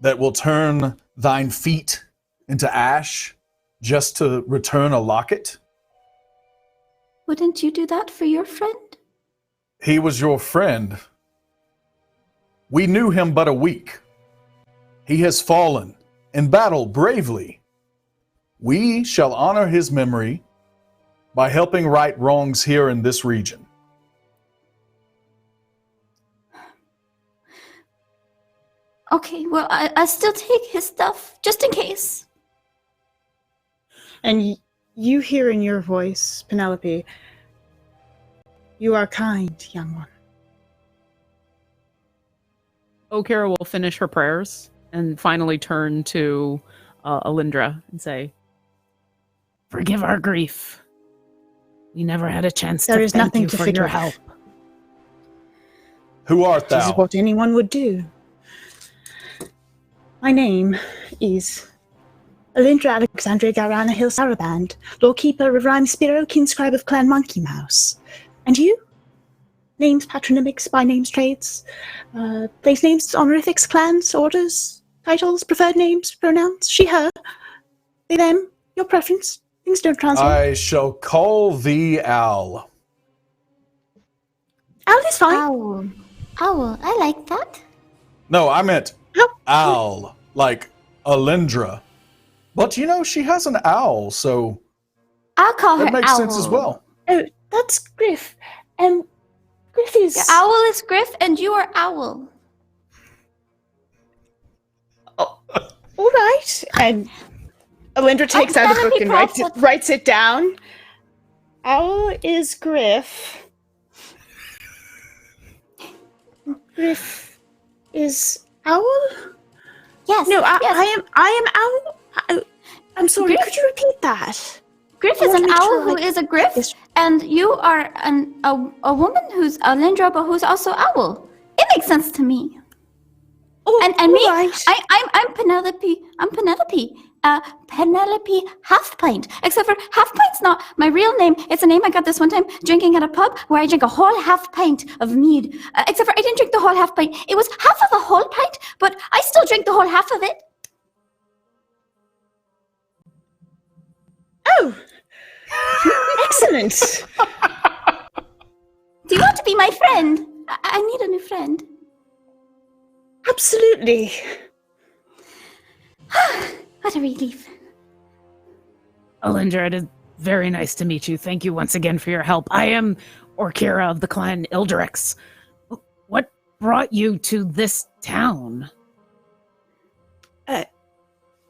that will turn thine feet into ash just to return a locket? Wouldn't you do that for your friend? He was your friend. We knew him but a week. He has fallen in battle bravely. We shall honor his memory by helping right wrongs here in this region. Okay, well, I still take his stuff, just in case. And you hear in your voice, Penelope, you are kind, young one. Okara will finish her prayers and finally turn to Alindra and say, "Forgive our grief. We never had a chance There to is thank nothing you to for your forgive. help." Who art This is thou? what anyone would do. My name is Alindra Alexandria Garana Hill Saraband, Lawkeeper of Rhyme Spiro, Kinscribe of Clan Monkey Mouse. And you? Names, patronymics, by names, trades, place names, honorifics, clans, orders, titles, preferred names, pronouns, she, her, they, them, your preference. Things don't translate. I shall call thee Al. Al is fine. Owl. Owl, I like that. No, I meant Oh. Al, like Alindra. But you know, she has an owl, so I'll call her that makes Owl. sense as well. Oh, that's Griff. Griff is... Your owl is Griff, and you are Owl. All right. And Alindra takes out a book and writes it down. Owl is Griff. Griff is Owl? Yes. No, yes. I am Owl. I'm sorry, Griff? could you repeat that? Griff I is wanna an make owl sure who I- is a Griff, Yes. and you are a woman who's Alindra, but who's also Owl. It makes sense to me. Oh, And me, all right. I'm Penelope. I'm Penelope. Penelope Halfpint. Except for Halfpint's not my real name. It's a name I got this one time drinking at a pub where I drank a whole half pint of mead. Except for I didn't drink the whole half pint. It was half of a whole pint, but I still drank the whole half of it. Oh! Excellent! Do you want to be my friend? I need a new friend. Absolutely. What a relief. Alindra, it is very nice to meet you. Thank you once again for your help. I am Orkira of the clan Ildrix. What brought you to this town?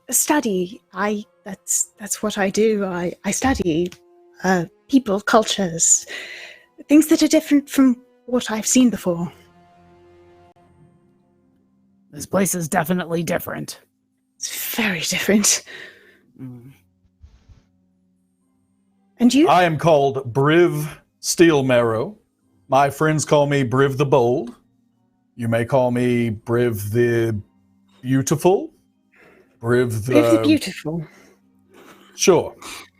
Study. That's what I do. I study people, cultures, things that are different from what I've seen before. This place is definitely different. It's very different. And you? I am called Briv Steelmarrow. My friends call me Briv the Bold. You may call me Briv the Beautiful. Briv Briv the Beautiful. Sure,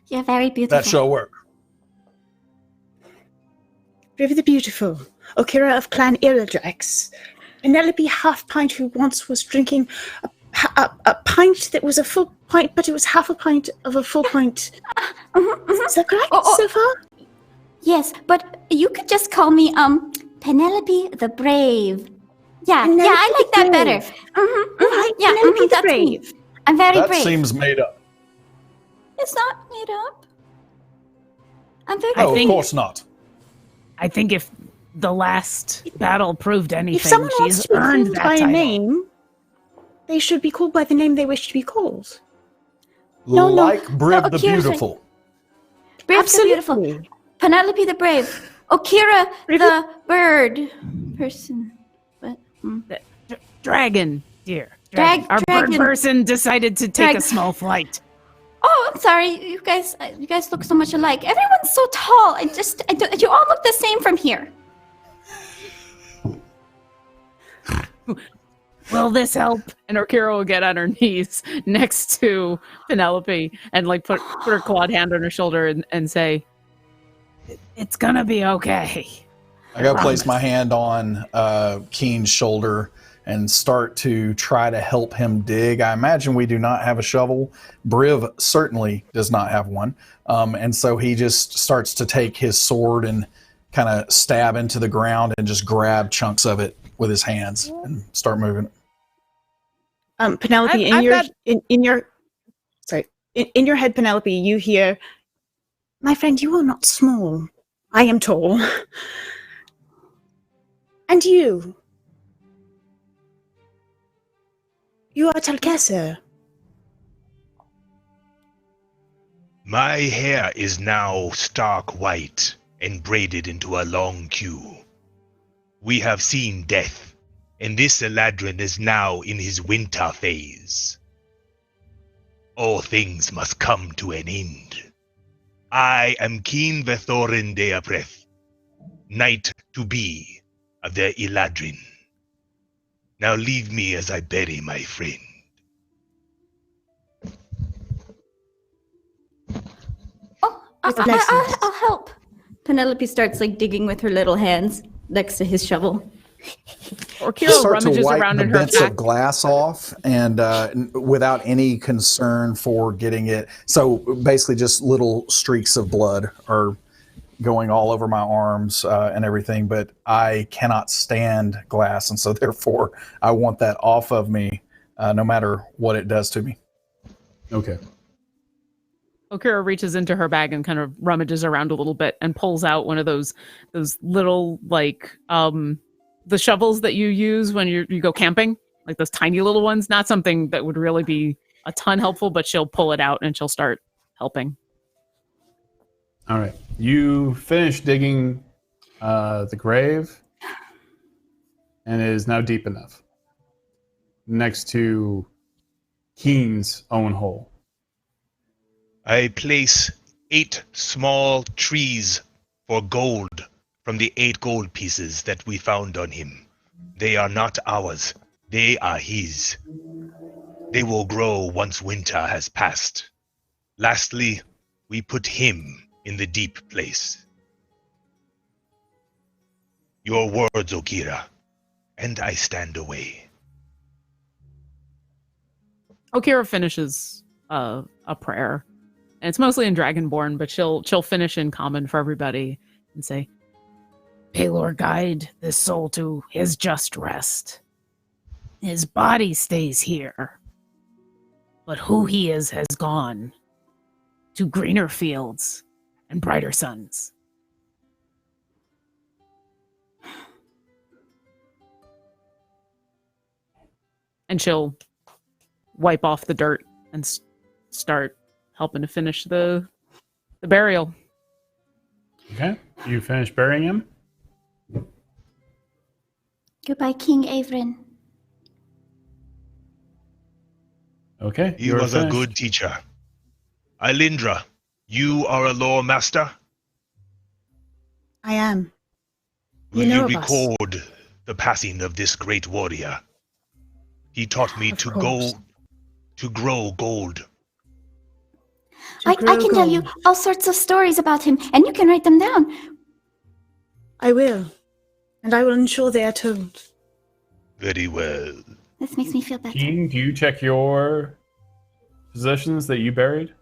You're very beautiful. that shall work. Briv the Beautiful. Okira of Clan Iradrax. Penelope Half-Pint, who once was drinking a pint that was a full pint, but it was half a pint of a full pint. Is that correct so far? Yes, but you could just call me Penelope the Brave. Yeah, Penelope I like that the better. Brave. Right, Yeah, Penelope the that's me. Brave. I'm very That brave. seems made up. It's not made up. I'm very Oh, of think- course not. I think if the last battle proved anything, If someone wants she's to be earned called that by a title. name, they should be called by the name they wish to be called. No, like Briv no, the Akira's Beautiful. Brave the Beautiful. Penelope the Brave. Okira the Bird person. But Dragon, dear. Our Dragon. bird person decided to take Drag- a small flight. oh, I'm sorry. You guys look so much alike. Everyone's so tall. You all look the same from here. Will this help? And Okira will get on her knees next to Penelope and like put her clawed hand on her shoulder and say, "It's gonna be okay." I gotta place Promise. my hand on Keen's shoulder and start to try to help him dig. I imagine we do not have a shovel. Briv certainly does not have one. And so he just starts to take his sword and kind of stab into the ground and just grab chunks of it with his hands and start moving. Penelope, in your head, Penelope, you hear, "My friend, you are not small. I am tall. And you are Talkessa." My hair is now stark white and braided into a long queue. We have seen death, and this Eladrin is now in his winter phase. All things must come to an end. I am Keen Vethorin de Apreth, knight to be of the Eladrin. Now leave me as I bury my friend. I'll help. Penelope starts like digging with her little hands next to his shovel. Okira Start to rummages wipe around the in her bits pack. of glass off, and without any concern for getting it. So basically, just little streaks of blood are going all over my arms and everything. But I cannot stand glass, and so therefore, I want that off of me, no matter what it does to me. Okay. Okira reaches into her bag and kind of rummages around a little bit and pulls out one of those little like the shovels that you use when you go camping, like those tiny little ones. Not something that would really be a ton helpful, but she'll pull it out and she'll start helping. All right. You finish digging the grave, and it is now deep enough next to Keen's own hole. I place 8 small trees for gold from the 8 gold pieces that we found on him. They are not ours. They are his. They will grow once winter has passed. Lastly, we put him in the deep place. Your words, Okira, and I stand away. Okira finishes a prayer. And it's mostly in Dragonborn, but she'll finish in common for everybody and say, "Paylor guide this soul to his just rest. His body stays here, but who he is has gone to greener fields and brighter suns." And she'll wipe off the dirt and start helping to finish the burial. Okay. You finish burying him? Goodbye, King Avern. Okay. He you're was a finished. good teacher. Ilindra, you are a lore master? I am. Will You know you of us. record the passing of this great warrior? He taught me Of to course. grow gold. To I grow can tell you gold. all sorts of stories about him, and you can write them down. I will. And I will ensure they are told. Very well. This makes me feel better. Keen, do you check your possessions that you buried?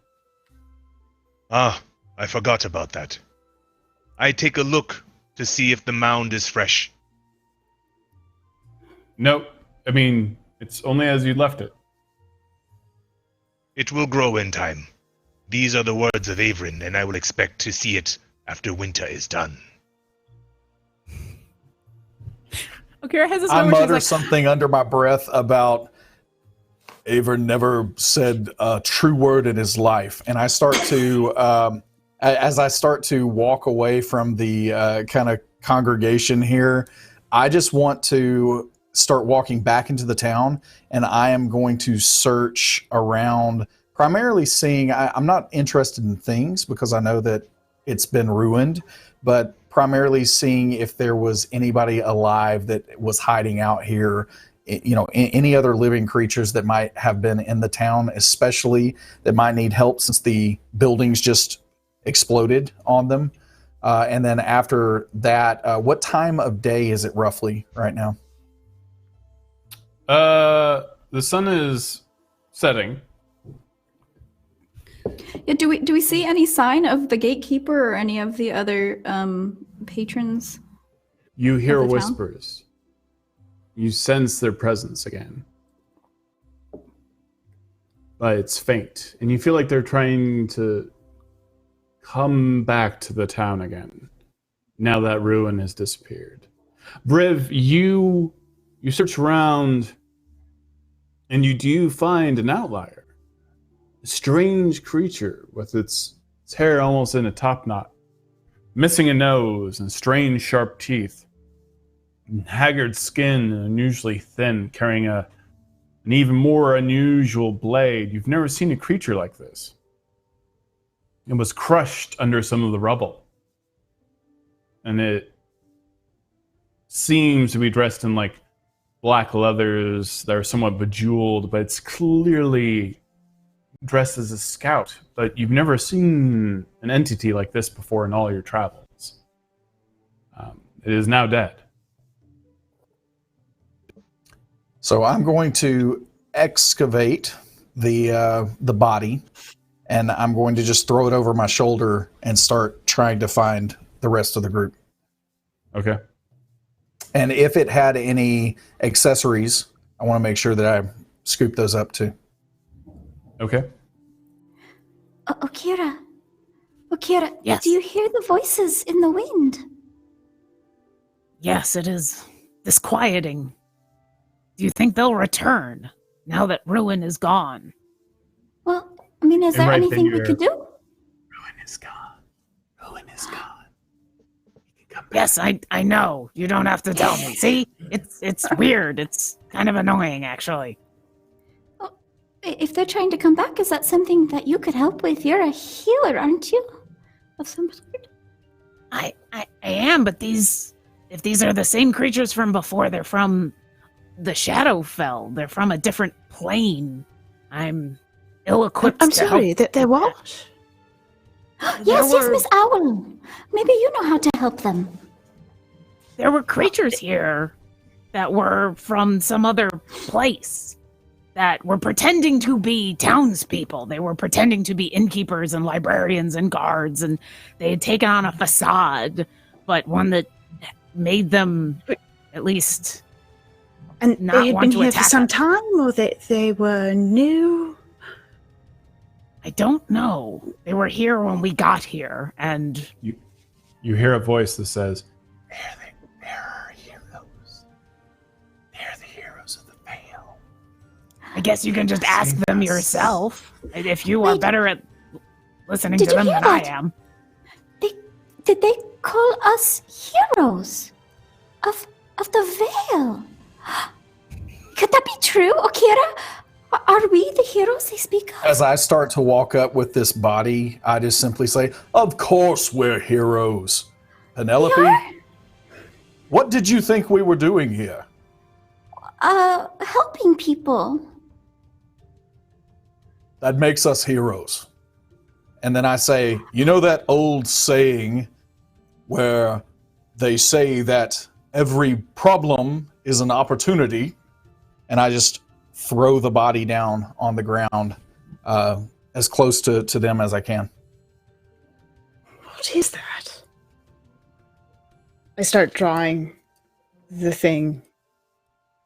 Ah, I forgot about that. I take a look to see if the mound is fresh. Nope. I mean, it's only as you left it. It will grow in time. These are the words of Avern, and I will expect to see it after winter is done. Okira has this I moment where mutter she's like, something under my breath about Avern never said a true word in his life, and I start to, as I start to walk away from the kind of congregation here, I just want to start walking back into the town, and I am going to search around, primarily seeing. I'm not interested in things because I know that it's been ruined, but primarily seeing if there was anybody alive that was hiding out here, you know, any other living creatures that might have been in the town, especially that might need help since the buildings just exploded on them. And then after that, what time of day is it roughly right now? The sun is setting. Yeah, do we see any sign of the gatekeeper or any of the other patrons? You hear Of the town? whispers. You sense their presence again. But it's faint, and you feel like they're trying to come back to the town again, now that ruin has disappeared. Briv, you search around, and you do find an outlier. A strange creature with its hair almost in a top knot, missing a nose and strange sharp teeth, and haggard skin and unusually thin, carrying an even more unusual blade. You've never seen a creature like this. It was crushed under some of the rubble, and it seems to be dressed in like black leathers that are somewhat bejeweled, but it's clearly dressed as a scout. But you've never seen an entity like this before in all your travels. It is now dead. So I'm going to excavate the body, and I'm going to just throw it over my shoulder and start trying to find the rest of the group. Okay. And if it had any accessories, I want to make sure that I scoop those up too. Okay. Okira, Yes. do you hear the voices in the wind? yes, it is disquieting. Do you think they'll return now that ruin is gone? Well, I mean, is And there right anything then we could do? Ruin is gone. Ruin is gone. You can come back. Yes, I know. You don't have to tell me. See? It's weird. It's kind of annoying, actually. If they're trying to come back, is that something that you could help with? You're a healer, aren't you? Of some sort? I am, but if these are the same creatures from before, they're from the Shadowfell. They're from a different plane. I'm ill-equipped I'm to sorry, help. that they're what? Yes, Miss Owl. Maybe you know how to help them. There were creatures here that were from some other place that were pretending to be townspeople. They were pretending to be innkeepers and librarians and guards, and they had taken on a facade, but one that made them at least And not they had want been to here for attack some us. time, or they were new? I don't know. They were here when we got here, and You hear a voice that says, They're our heroes. They're the heroes of the Vale. I guess you can just ask them yourself if you are Wait. better at listening Did to you them hear than I that? am. Did they call us heroes of the Vale? Could that be true, Okira? Are we the heroes they speak of? As I start to walk up with this body, I just simply say, "Of course we're heroes." Penelope, What did you think we were doing here? Helping people. That makes us heroes. And then I say, you know that old saying where they say that every problem is an opportunity, and I just throw the body down on the ground as close to them as I can. What is that? I start drawing the thing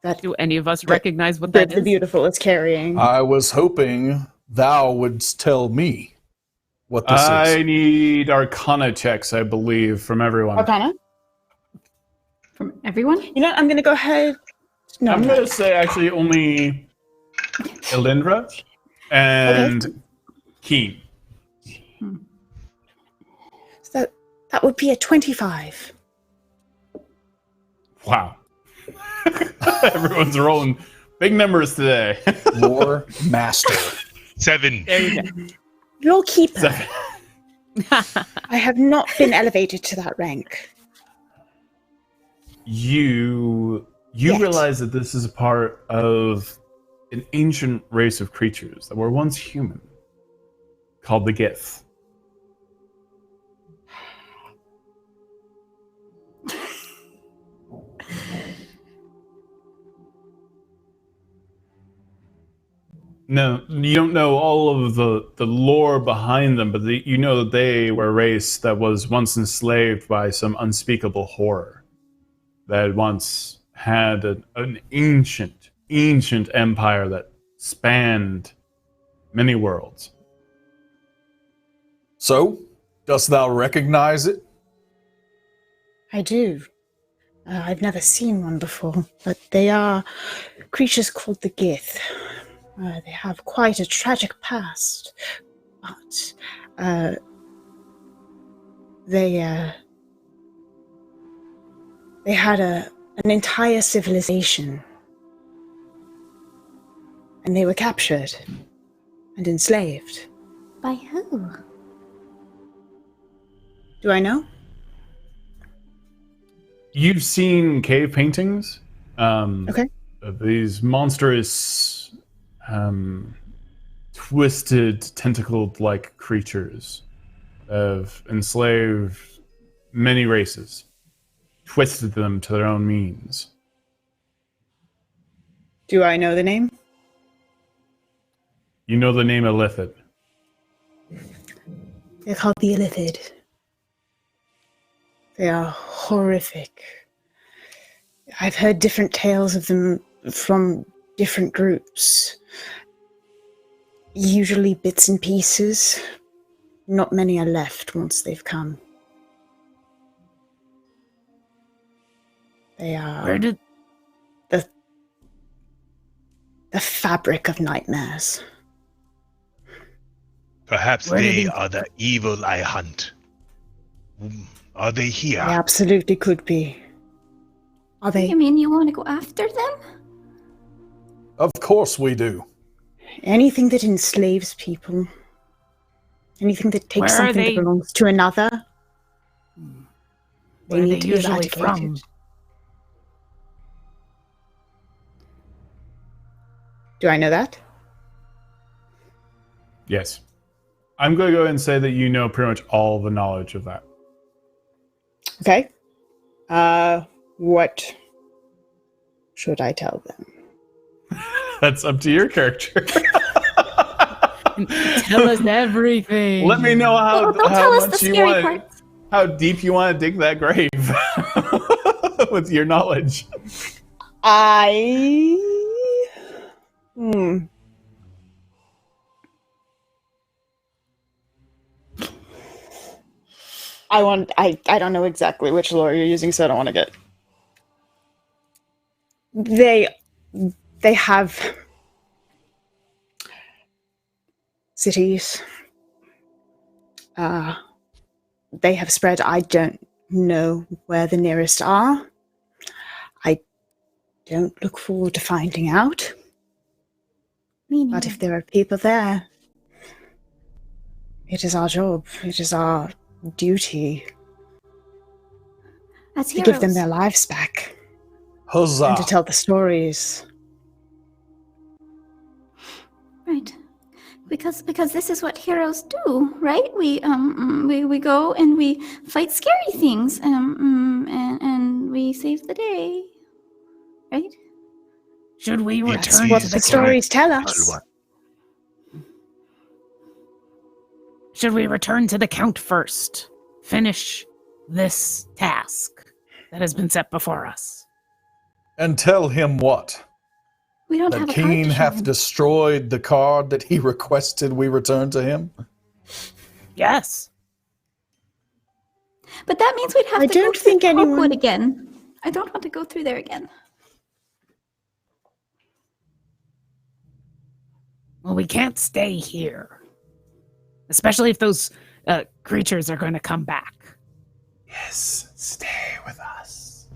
that Do any of us recognize what that the is? beautiful is carrying. I was hoping thou would tell me what this is. I need Arcana checks, I believe, from everyone. Arcana? From everyone? You know what? I'm going to go ahead. No, I'm going to say actually only Elindra and Keen. So that would be a 25. Wow. Everyone's rolling big numbers today. Lore Master. 7. There you go. Lord Keeper. I have not been elevated to that rank. You Yes. realize that this is a part of an ancient race of creatures that were once human, called the Gith. No, you don't know all of the lore behind them, but you know that they were a race that was once enslaved by some unspeakable horror. That once had an ancient empire that spanned many worlds. So, dost thou recognize it? I do. I've never seen one before, but they are creatures called the Gith. They have quite a tragic past, but they had an entire civilization, and they were captured and enslaved. By who? Do I know? You've seen cave paintings. Okay. Of these monstrous, twisted, tentacled-like creatures have enslaved many races, twisted them to their own means. Do I know the name? You know the name Illithid. They're called the Illithid. They are horrific. I've heard different tales of them from different groups. Usually bits and pieces. Not many are left once they've come. They are the fabric of nightmares. Perhaps they are the evil I hunt. Are they here? They absolutely could be. Are they? You mean you want to go after them? Of course we do. Anything that enslaves people. Anything that takes Where are something they? that belongs to another. Where are need they to be usually eradicated. from? Do I know that? Yes. I'm going to go ahead and say that you know pretty much all the knowledge of that. Okay. What should I tell them? That's up to your character. Tell us everything. Let me know how Don't tell us the much you scary want, parts. how deep you want to dig that grave with your knowledge. I don't know exactly which lore you're using, so I don't want to get. They have cities. They have spread. I don't know where the nearest are. I don't look forward to finding out. Meaning But if there are people there, it is our job. It is our duty. As To heroes. give them their lives back. Huzzah! And to tell the stories. Right. Because this is what heroes do, right? We go and we fight scary things, and we save the day, right? Should we That's return what to the the stories tell us. Should we return to the Count first? Finish this task that has been set before us. And tell him what? We don't That have a card Keen to show hath him. destroyed the card that he requested we return to him? Yes. But that means we'd have I to go don't through think Cloakwood anyone- again. I don't want to go through there again. Well, we can't stay here. Especially if those creatures are going to come back. Yes, stay with us.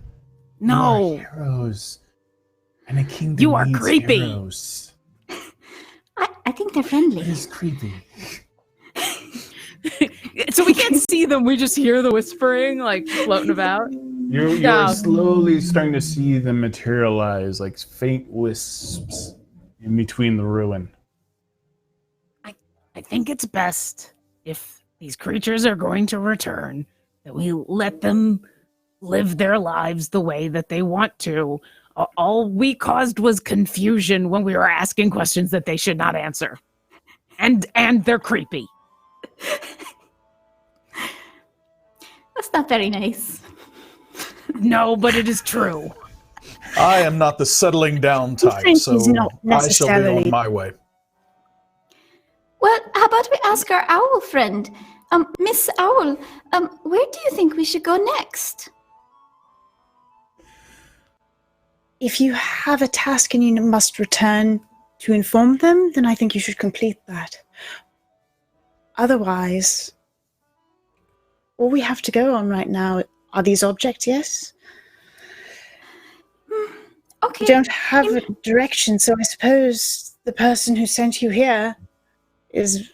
No. We are heroes. And a kingdom You are needs creepy. heroes. I think they're friendly. It is creepy. So we can't see them. We just hear the whispering, like, floating about. You're Yeah. slowly starting to see them materialize like faint wisps in between the ruin. I think it's best if these creatures are going to return that we let them live their lives the way that they want to. All we caused was confusion when we were asking questions that they should not answer. And they're creepy. That's not very nice. No, but it is true. I am not the settling down type, think so he's not I shall be necessarily- on my way. Well, how about we ask our owl friend, Miss Owl, where do you think we should go next? If you have a task and you must return to inform them, then I think you should complete that. Otherwise, all we have to go on right now are these objects, yes? Okay. You don't have a direction, so I suppose the person who sent you here is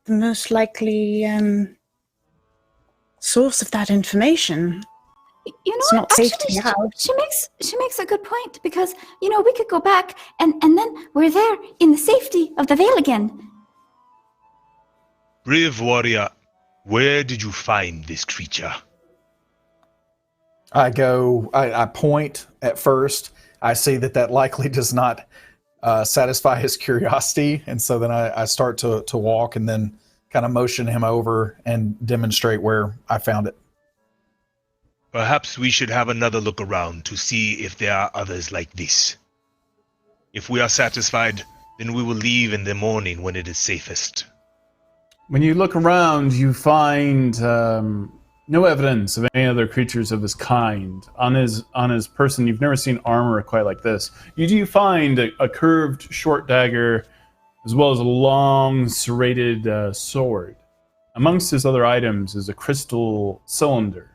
the most likely source of that information. You know It's what? not safe to Actually, be out. she makes a good point because we could go back and then we're there in the safety of the Vale again. Brave warrior, where did you find this creature? I point at first. I see that likely does not satisfy his curiosity, and so then I start to walk and then kind of motion him over and demonstrate where I found it. Perhaps we should have another look around to see if there are others like this. If we are satisfied, then we will leave in the morning when it is safest. When you look around, you find no evidence of any other creatures of this kind. On his person, you've never seen armor quite like this. You do find a curved short dagger, as well as a long serrated sword. Amongst his other items is a crystal cylinder,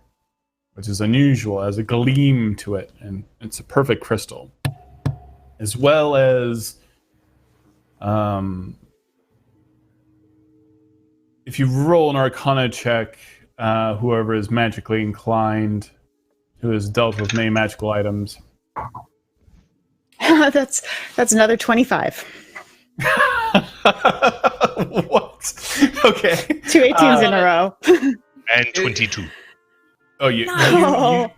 which is unusual, has a gleam to it, and it's a perfect crystal. As well as, if you roll an Arcana check, whoever is magically inclined, who has dealt with many magical items. That's another 25. What? Okay. 2 18s in a row. And 22. Oh, yeah.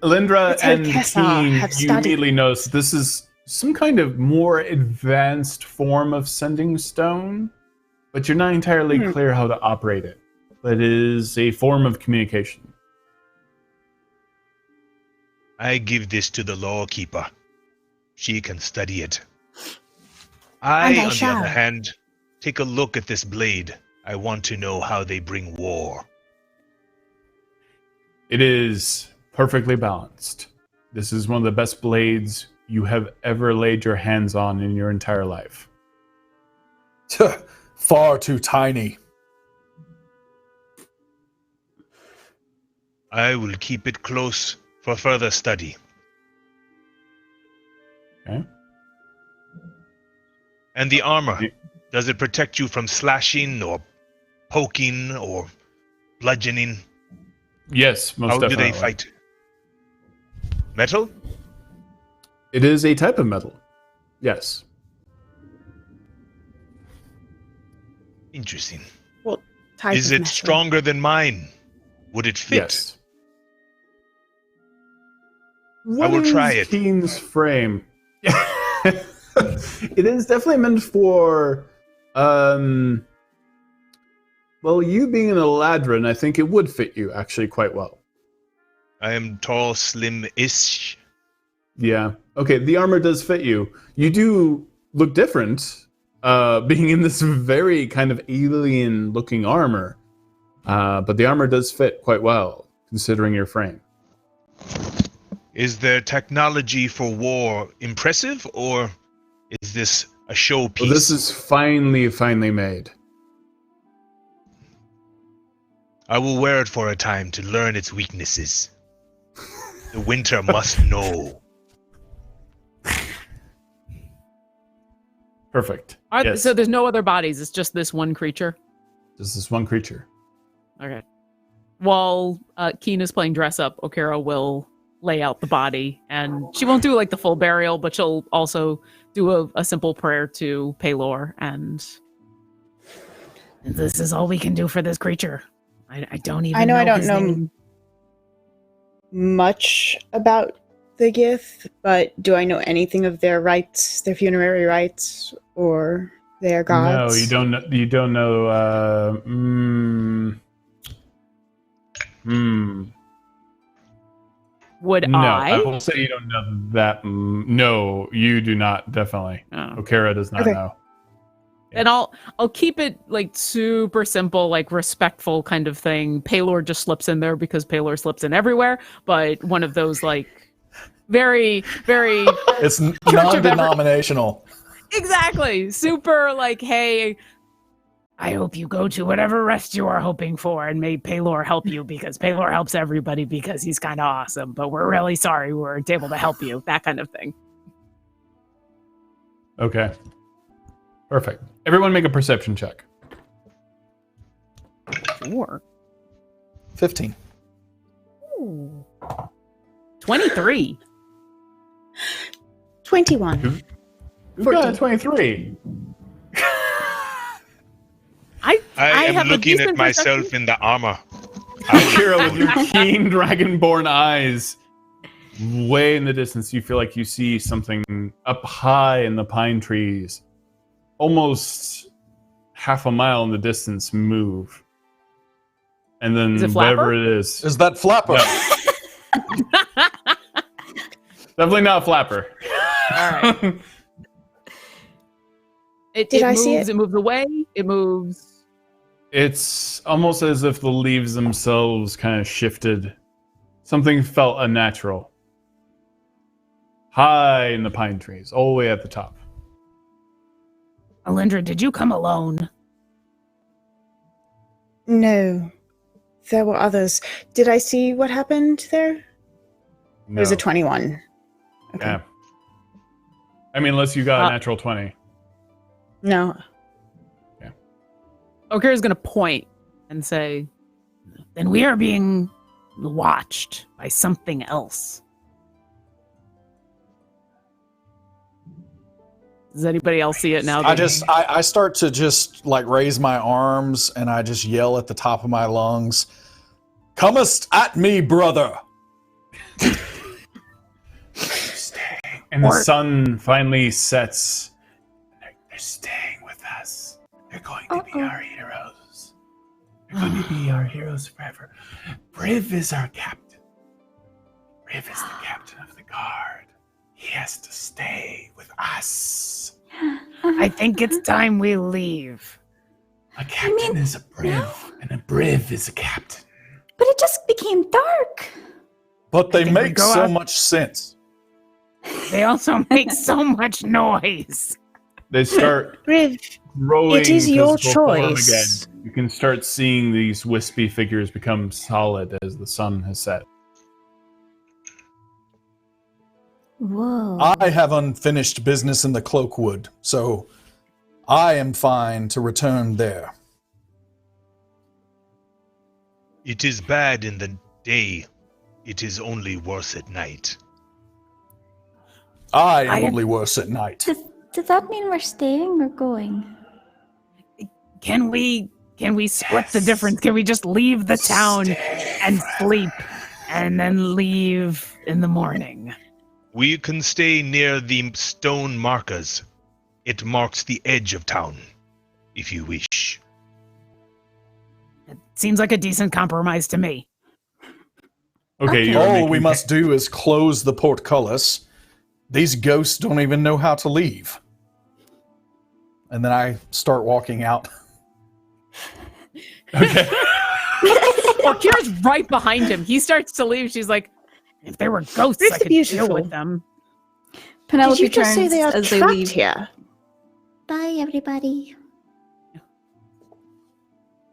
Lindra It's like and Kessa Keen, have you studied. immediately notice this is some kind of more advanced form of sending stone, but you're not entirely clear how to operate it. But it is a form of communication. I give this to the lawkeeper. She can study it. I, And I on the shall. other hand, take a look at this blade. I want to know how they bring war. It is perfectly balanced. This is one of the best blades you have ever laid your hands on in your entire life. Far too tiny. I will keep it close for further study. Okay. And the armor, does it protect you from slashing or poking or bludgeoning? Yes, most How do definitely. they fight? Metal? It is a type of metal. Yes. Interesting. Well, type Is of it metal. stronger than mine? Would it fit? Yes. I will try it. Keen's frame? It is definitely meant for, well, you being an Eladrin, I think it would fit you actually quite well. I am tall, slim-ish. Yeah. Okay, the armor does fit you. You do look different, being in this very kind of alien-looking armor. But the armor does fit quite well, considering your frame. Is their technology for war impressive, or is this a showpiece? Well, this is finely made. I will wear it for a time to learn its weaknesses. The winter must know. Perfect. Yes. So there's no other bodies. It's just this one creature. Just this one creature. Okay. While Keen is playing dress up, Okara will lay out the body, and she won't do like the full burial, but she'll also do a simple prayer to Paylor, and this is all we can do for this creature. I don't even know I don't his know name. much about the Gith, but do I know anything of their rites, their funerary rites, or their gods? No, you don't know. You don't know. Would No, I? will say you don't know that. No, you do not. Definitely, Oh. Okara does not Okay. know. And I'll keep it like super simple, like respectful kind of thing. Paylor just slips in there because Paylor slips in everywhere, but one of those like very, very It's Church of non-denominational. exactly super like, hey, I hope you go to whatever rest you are hoping for, and may Paylor help you because Paylor helps everybody because he's kind of awesome. But we're really sorry we weren't able to help you. That kind of thing. Okay. Perfect. Everyone make a perception check. Sure. 15. Ooh. 23. 21. You've got a 23. I I have am a looking at decent myself perception. in the armor. Akira, with your keen dragonborn eyes, way in the distance, you feel like you see something up high in the pine trees, almost half a mile in the distance, move. And then Is it Flapper? whatever it is. Is that Flapper? No. Definitely not Flapper. All right. It Did I moves, see it? It moves away. It moves. It's almost as if the leaves themselves kind of shifted. Something felt unnatural. High in the pine trees, all the way at the top. Alindra, did you come alone? No. There were others. Did I see what happened there? No. It was a 21. Okay. Yeah. I mean, unless you got a natural 20. No. Okira's going to point and say, then we are being watched by something else. Does anybody else see it now? I start to just like raise my arms and I just yell at the top of my lungs, "Comest at me, brother!" And the sun finally sets. They're staying with us. They're going to be our heroes. They're going to be our heroes forever. Briv is our captain. Briv is the captain of the guard. He has to stay with us. I think it's time we leave. A captain is a Briv, and a Briv is a captain. But it just became dark. But they think we make go so out- much sense. They also make so much noise. They start Briv, growing it is your physical form choice. again. You can start seeing these wispy figures become solid as the sun has set. Whoa. I have unfinished business in the Cloakwood, so I am fine to return there. It is bad in the day, it is only worse at night. I am only worse at night. Does that mean we're staying or going? Can we split the difference? Can we just leave the town and sleep and then leave in the morning? We can stay near the stone markers. It marks the edge of town, if you wish. It seems like a decent compromise to me. Okay, you're All making we must do is close the portcullis. These ghosts don't even know how to leave. And then I start walking out. Okay. Or Kira's right behind him. He starts to leave. She's like, if there were ghosts, It's I could beautiful. deal with them. Penelope Did you just say turns they are as they trapped leave. here? Bye, everybody.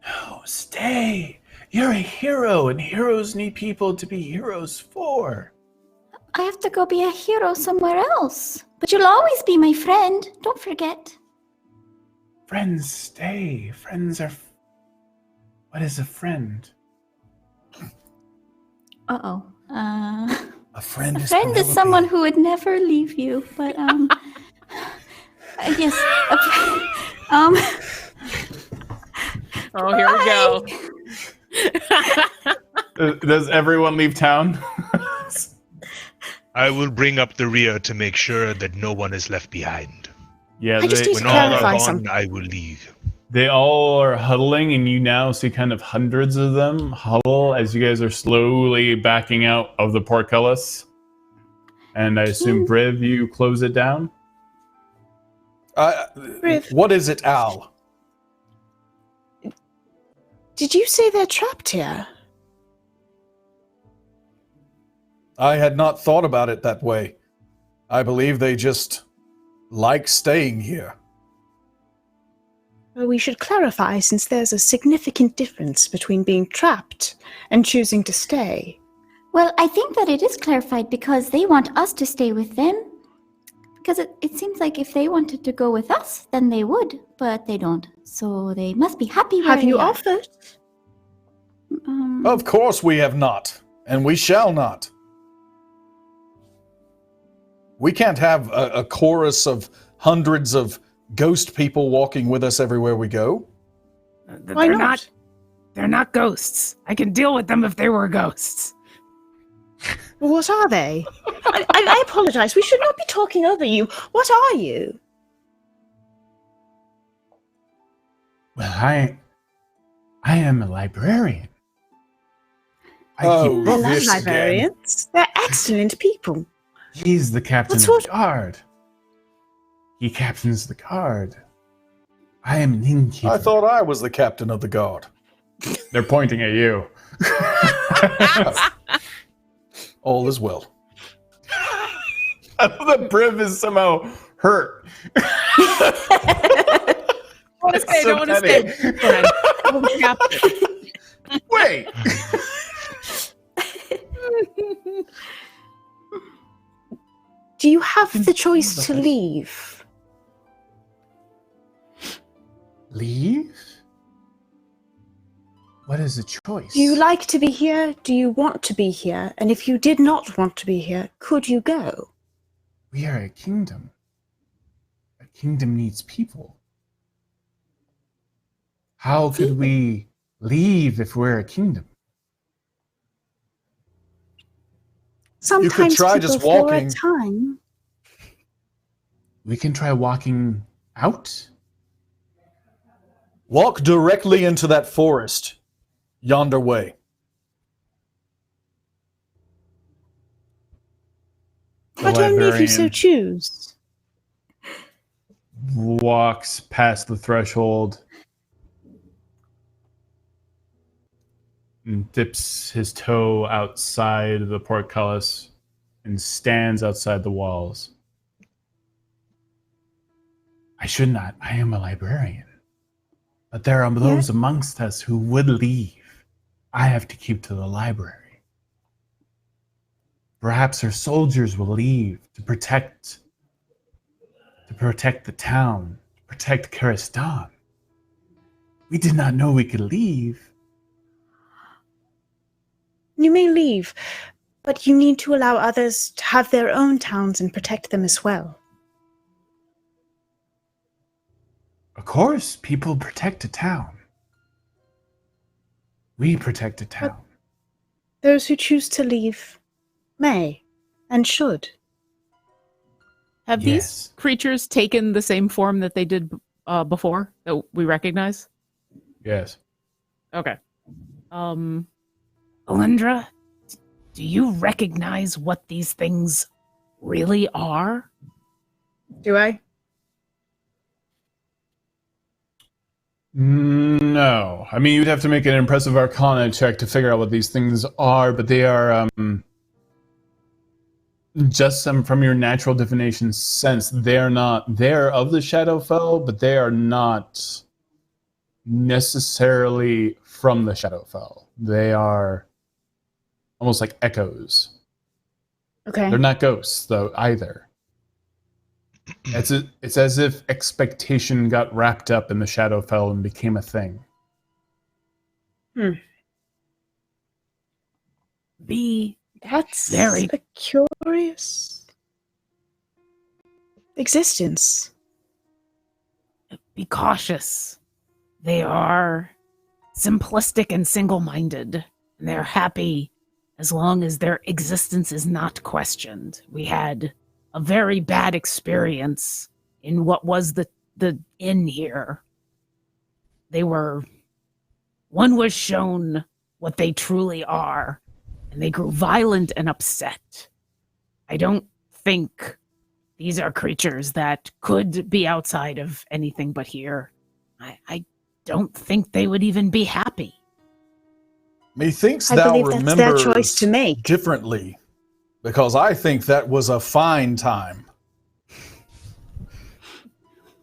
No, stay. You're a hero, and heroes need people to be heroes for. I have to go be a hero somewhere else. But you'll always be my friend. Don't forget. Friends stay. Friends are... What is a friend? Uh-oh. A friend A is friend is Penelope. someone who would never leave you, but, yes. Oh, here we go. Does everyone leave town? I will bring up the rear to make sure that no one is left behind. Yeah, I just need When to all are clarify gone, something. I will leave. they all are huddling, and you now see kind of hundreds of them huddle as you guys are slowly backing out of the portcullis. And I assume, Briv, you close it down? What is it, Al? Did you say they're trapped here? I had not thought about it that way. I believe they just like staying here. Well, we should clarify, since there's a significant difference between being trapped and choosing to stay. Well, I think that it is clarified because they want us to stay with them. Because it seems like if they wanted to go with us, then they would, but they don't. So they must be happy where Have you they are. offered? Of course we have not, and we shall not. We can't have a chorus of hundreds of ghost people walking with us everywhere we go. Why not? They're not ghosts. I can deal with them if they were ghosts. Well, what are they? I apologize. We should not be talking over you. What are you? Well, I am a librarian. I Oh, keep I books. love this again. librarians. They're excellent people. He's the captain What of sort- the guard. He captains the guard. I am an innkeeper. I thought I was the captain of the guard. They're pointing at you. All is well. I love that Briv is somehow hurt. I want to stay. I so don't want to stay. petty. Friend. I'm a captain. Wait. Do you have the choice to leave? Leave? What is the choice? Do you like to be here? Do you want to be here? And if you did not want to be here, could you go? We are a kingdom. A kingdom needs people. How could we leave if we're a kingdom? Sometimes try people just for walking. a time. We can try walking out. Walk directly into that forest, yonder way. The But only if you so librarian choose. walks past the threshold and dips his toe outside the portcullis and stands outside the walls. I should not. I am a librarian. But there are those amongst us who would leave. I have to keep to the library. Perhaps our soldiers will leave to protect the town, to protect Karistan. We did not know we could leave. You may leave, but you need to allow others to have their own towns and protect them as well. Of course, people protect a town. We protect a town. Those who choose to leave may and should. Have these creatures taken the same form that they did before that we recognize? Yes. Okay. Alindra, do you recognize what these things really are? Do I? No. I mean, you'd have to make an impressive arcana check to figure out what these things are, but they are, just from your natural divination sense, they're of the Shadowfell, but they are not necessarily from the Shadowfell. They are almost like echoes. Okay. They're not ghosts, though, either. It's as if expectation got wrapped up in the Shadowfell and became a thing. That's very a curious existence. Be cautious. They are simplistic and single-minded, and they're happy as long as their existence is not questioned. We had a very bad experience in what was the inn here. One was shown what they truly are, and they grew violent and upset. I don't think these are creatures that could be outside of anything but here. I don't think they would even be happy. Methinks I thou believe that's their remembers choice to make. differently, because I think that was a fine time.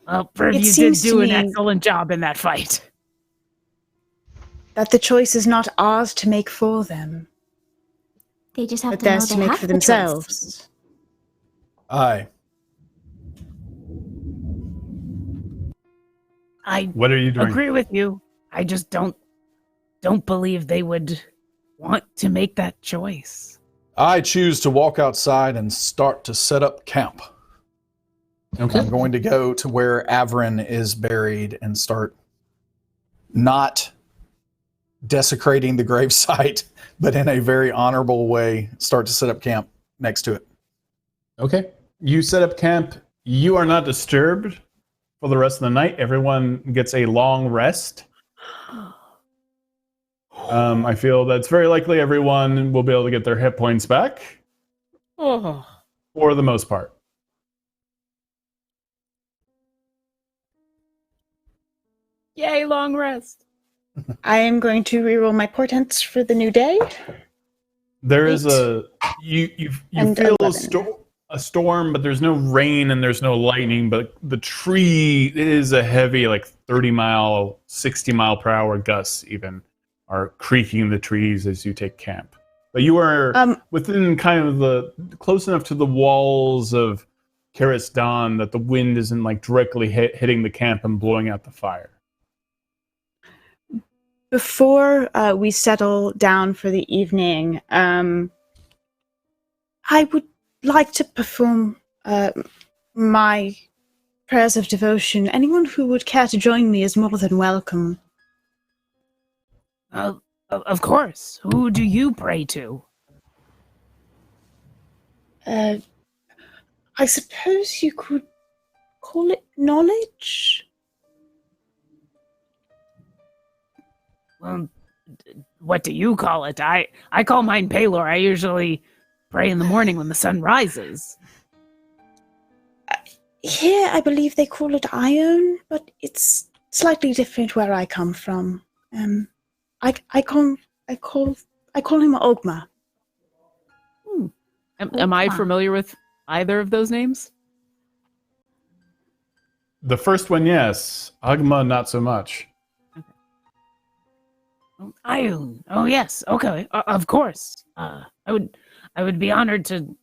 Well, Priv, It you did seems do to an me- excellent job in that fight. That the choice is not ours to make for them, They just have but to know theirs they to make have for the choice. themselves. Aye. I What are you doing? agree with you. I just don't believe they would want to make that choice. I choose to walk outside and start to set up camp. Okay. I'm going to go to where Avern is buried and start not desecrating the gravesite, but in a very honorable way, start to set up camp next to it. Okay. You set up camp. You are not disturbed for the rest of the night. Everyone gets a long rest. I feel that's very likely everyone will be able to get their hit points back Oh. for the most part. Yay, long rest. I am going to reroll my portents for the new day. There is Eight. you And feel 11. a storm, but there's no rain and there's no lightning, but the tree is a heavy, like 30-mile, 60-mile-per-hour gusts even are creaking the trees as you take camp. But you are within kind of the close enough to the walls of Karis Dawn that the wind isn't like directly hitting the camp and blowing out the fire. Before we settle down for the evening, I would like to perform my prayers of devotion. Anyone who would care to join me is more than welcome. Of course. Who do you pray to? I suppose you could call it knowledge? Well, what do you call it? I call mine Palor. I usually pray in the morning when the sun rises. Here, I believe they call it Ione, but it's slightly different where I come from. I call him Ogma. Am I familiar with either of those names? The first one, yes. Agma, not so much. Ioun. Oh yes. Okay. Of course. I would be honored to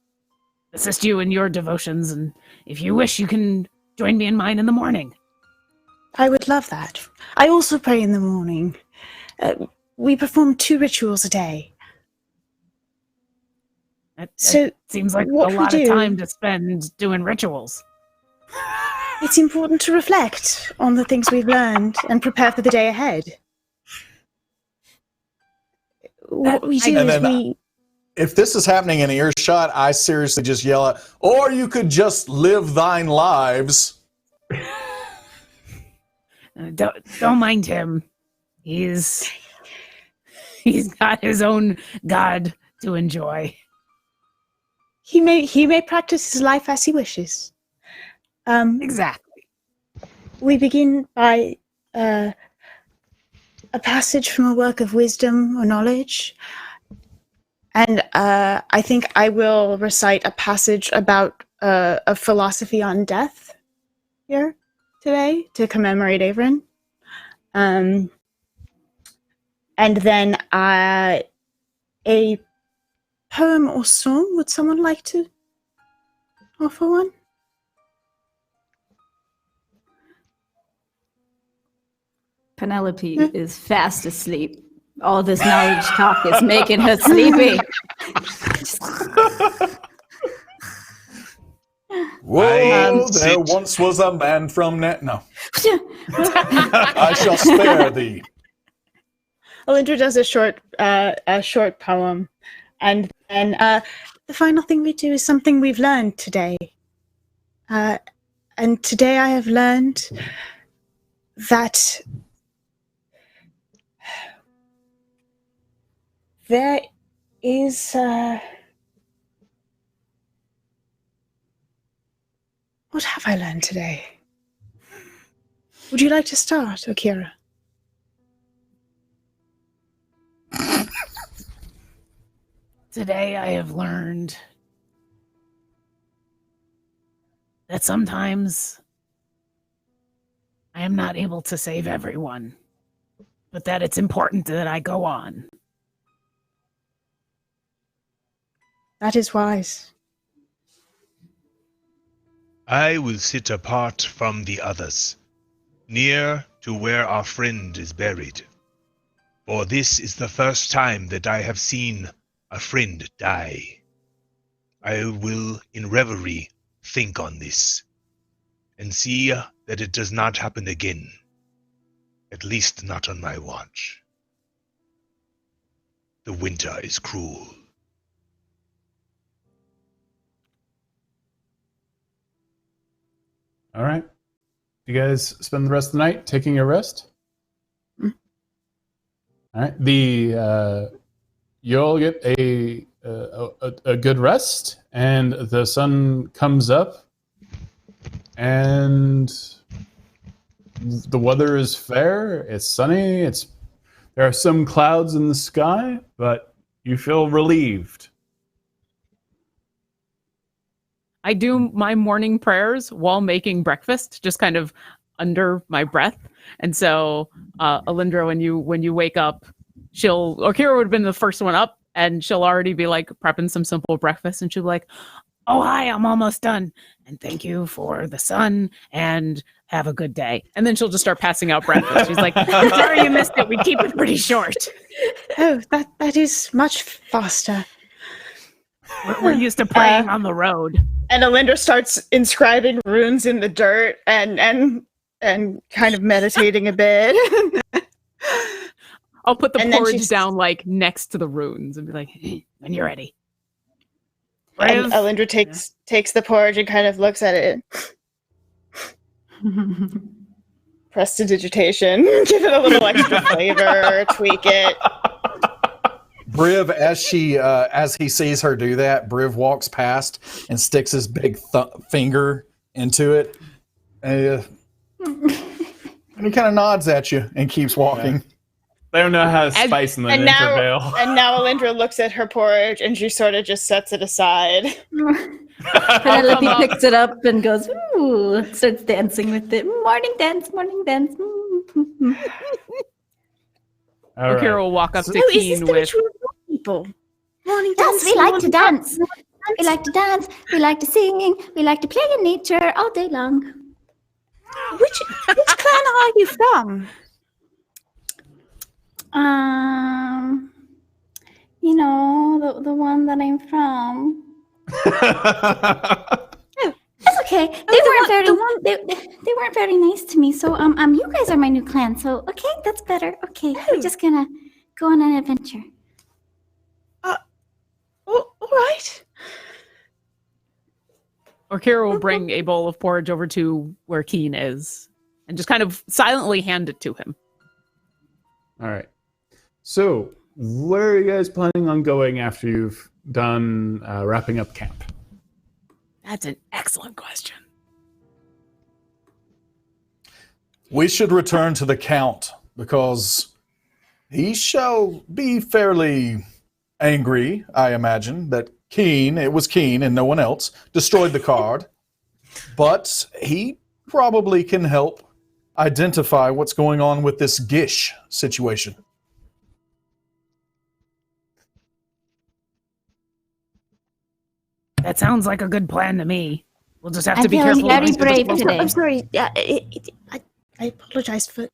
assist you in your devotions, and if you wish, you can join me in mine in the morning. I would love that. I also pray in the morning. We perform 2 rituals a day. So seems like a what we lot of do- time to spend doing rituals. It's important to reflect on the things we've learned and prepare for the day ahead. What we do And is then- If this is happening in earshot, I seriously just yell out, or you could just live thine lives. Don't mind him. He's got his own god to enjoy. He may practice his life as he wishes. Exactly. We begin by a passage from a work of wisdom or knowledge. And I think I will recite a passage about a philosophy on death here today to commemorate Avern. And then a poem or song. Would someone like to offer one? Penelope is fast asleep. All this knowledge talk is making her sleepy. Whoa, there once was a man from No. I shall spare thee. Alindra does a short poem, and then the final thing we do is something we've learned today. And today I have learned that there is what have I learned today? Would you like to start, Akira? Today I have learned that sometimes I am not able to save everyone, but that it's important that I go on. That is wise. I will sit apart from the others, near to where our friend is buried. For this is the first time that I have seen a friend die. I will, in reverie, think on this, and see that it does not happen again. At least not on my watch. The winter is cruel. All right. You guys spend the rest of the night taking a rest? All right. You'll get a good rest, and the sun comes up, and the weather is fair. It's sunny. There are some clouds in the sky, but you feel relieved. I do my morning prayers while making breakfast, just kind of under my breath. And so, Alindra, when you wake up, Kira would have been the first one up, and she'll already be like prepping some simple breakfast, and she'll be like, Oh, hi, I'm almost done. And thank you for the sun, and have a good day. and then she'll just start passing out breakfast. She's like, Sorry you missed it. We keep it pretty short. Oh, that is much faster. We're used to praying on the road. And Alindra starts inscribing runes in the dirt and kind of meditating a bit. I'll put the And then porridge she's- down like next to the runes and be like, hey, When you're ready. And Alindra takes the porridge and kind of looks at it. Prestidigitation. Give it a little extra flavor, tweak it. Briv, as he sees her do that, Briv walks past and sticks his big finger into it, and he kind of nods at you and keeps walking. They don't know how to spice in the intervale. And now Alindra looks at her porridge and she sort of just sets it aside. Penelope picks it up and goes, ooh, starts dancing with it. Morning dance, morning dance. All right. Kira will walk up to Oh, is this Keen the with, ritual of people? Morning Yes, dance. we like to morning dance. We like to dance. We like to sing. We like to play in nature all day long. Which clan are you from? You know, the one that I'm from. That's okay. They weren't very nice to me. So you guys are my new clan. So okay, that's better. Okay, we're just gonna go on an adventure. All right. Orkira will bring a bowl of porridge over to where Keen is and just kind of silently hand it to him. All right. So, where are you guys planning on going after you've done wrapping up camp? That's an excellent question. We should return to the Count because he shall be fairly angry, I imagine, that it was Keen and no one else, destroyed the card. But he probably can help identify what's going on with this Gish situation. That sounds like a good plan to me. We'll just have to be feeling careful. very brave today. I'm sorry. Yeah, I apologize for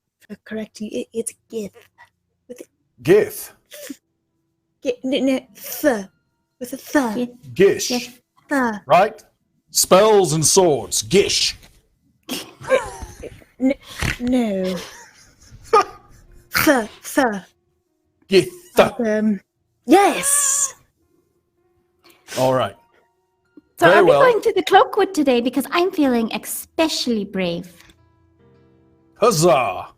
correcting you. It's Gith. Gith. With a th. Gish. Th. Right? Spells and swords. Gish. No. Gith. Yes. All right. So Very are we well. going to the Cloakwood today? Because I'm feeling especially brave. Huzzah!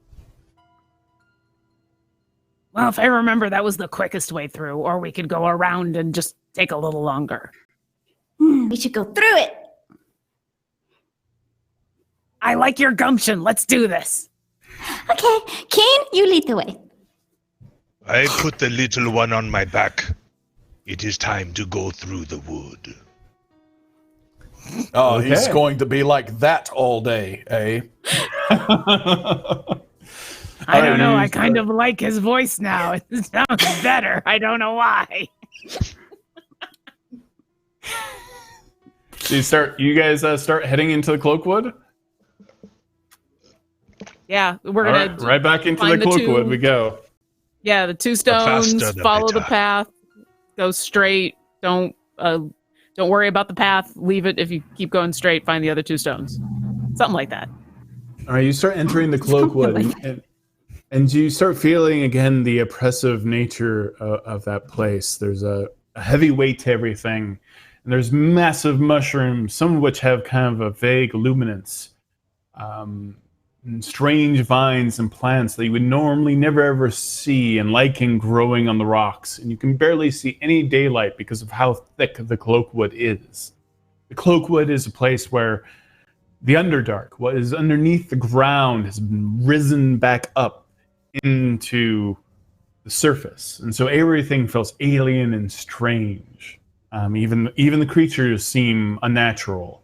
Well, if I remember, that was the quickest way through, or we could go around and just take a little longer. We should go through it. I like your gumption. Let's do this. Okay, Keen, you lead the way. I put the little one on my back. It is time to go through the wood. Oh, Okay. he's going to be like that all day, eh? I don't know. I kind of like his voice now. It sounds better. I don't know why. So you guys start heading into the Cloakwood? Yeah, we're All gonna right, right back into the find the Cloakwood two- we go. Yeah, the two faster, stones. the Follow the better. path. Go straight. Don't worry about the path. Leave it. If you keep going straight, find the other two stones. Something like that. All right, you start entering the Cloakwood, and you start feeling again the oppressive nature of that place. There's a heavy weight to everything, and there's massive mushrooms, some of which have kind of a vague luminance, and strange vines and plants that you would normally never ever see, and lichen growing on the rocks, and you can barely see any daylight because of how thick the Cloakwood is. The Cloakwood is a place where the Underdark, what is underneath the ground, has risen back up into the surface, and so everything feels alien and strange. Even the creatures seem unnatural.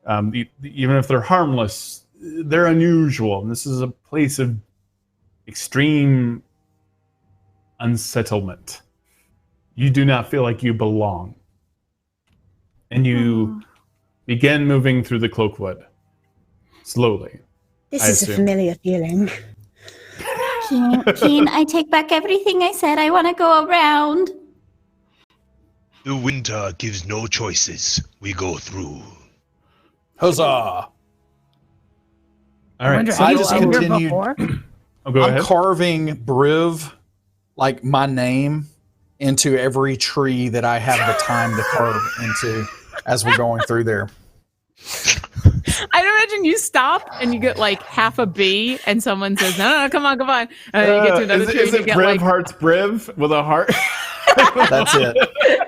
Even if they're harmless, they're unusual. And this is a place of extreme unsettlement. You do not feel like you belong, and you begin moving through the Cloakwood slowly. This I is a assume. familiar feeling. Keen, I take back everything I said. I want to go around. The winter gives no choices. We go through. Huzzah! All I right, wonder so how I you just were here continued- before. I'll go I'm ahead. carving Briv, like my name, into every tree that I have the time to carve into as we're going through there. I'd imagine you stop and you get like half a B, and someone says, "No, come on." And then you get to another tree is and you it get Briv like, Heart's Briv with a heart? That's it.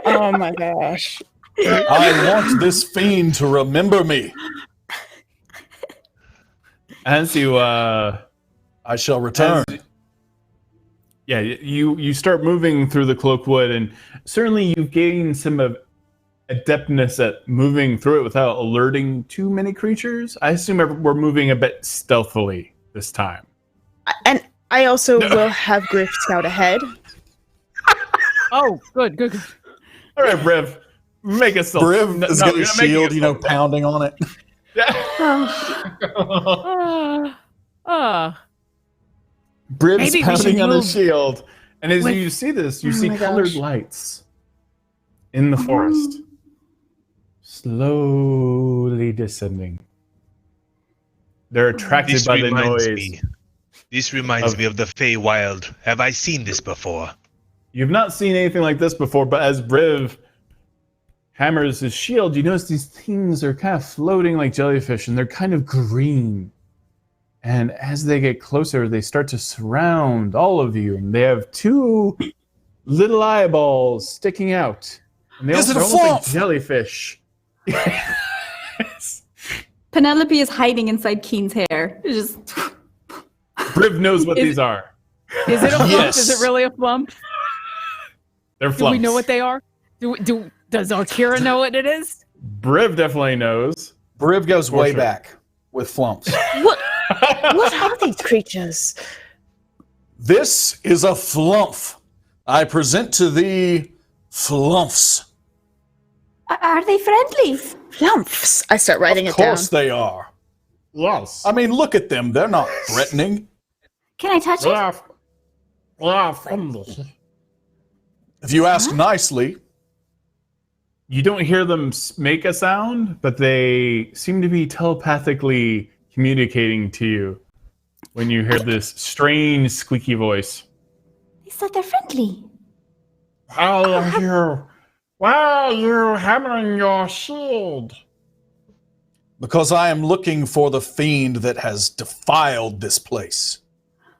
Oh my gosh. I want this fiend to remember me. As you I shall return. yeah, you start moving through the Cloakwood, and certainly you've gained some of adeptness at moving through it without alerting too many creatures. I assume we're moving a bit stealthily this time. And I also will have Griff scout ahead. "Oh, good." All right, Briv, make us stealth. Briv No, has no, got you're his not making shield, us you know, stealth. pounding on it. Oh, Ah, Briv's Maybe we pounding should on his move- shield, And as With- you see this, you Oh see my colored gosh. lights in the forest, slowly descending. They're attracted This by the reminds noise. me. This reminds Of- me of the Feywild. Have I seen this before? You've not seen anything like this before, but as Briv hammers his shield, you notice these things are kind of floating like jellyfish, and they're kind of green. And as they get closer, they start to surround all of you, and they have two little eyeballs sticking out. And they Is it a they're almost like flump? jellyfish. Penelope is hiding inside Keen's hair. It's just Briv knows what these are. Is it a flump? Yes. Is it really a flump? They're Do we know flumps. what they are? Does Akira know what it is? Briv definitely knows. Briv goes For way sure. back with Flumphs. What are these creatures? This is a Flumph. I present to thee Flumphs. Are they friendly? Flumphs. I start writing Of it down. course they are. Yes. I mean, look at them. They're not threatening. Can I touch it? Friendly. If you ask nicely, You don't hear them make a sound, but they seem to be telepathically communicating to you when you hear this strange squeaky voice. They said they're friendly. Why are you hammering your shield? because I am looking for the fiend that has defiled this place.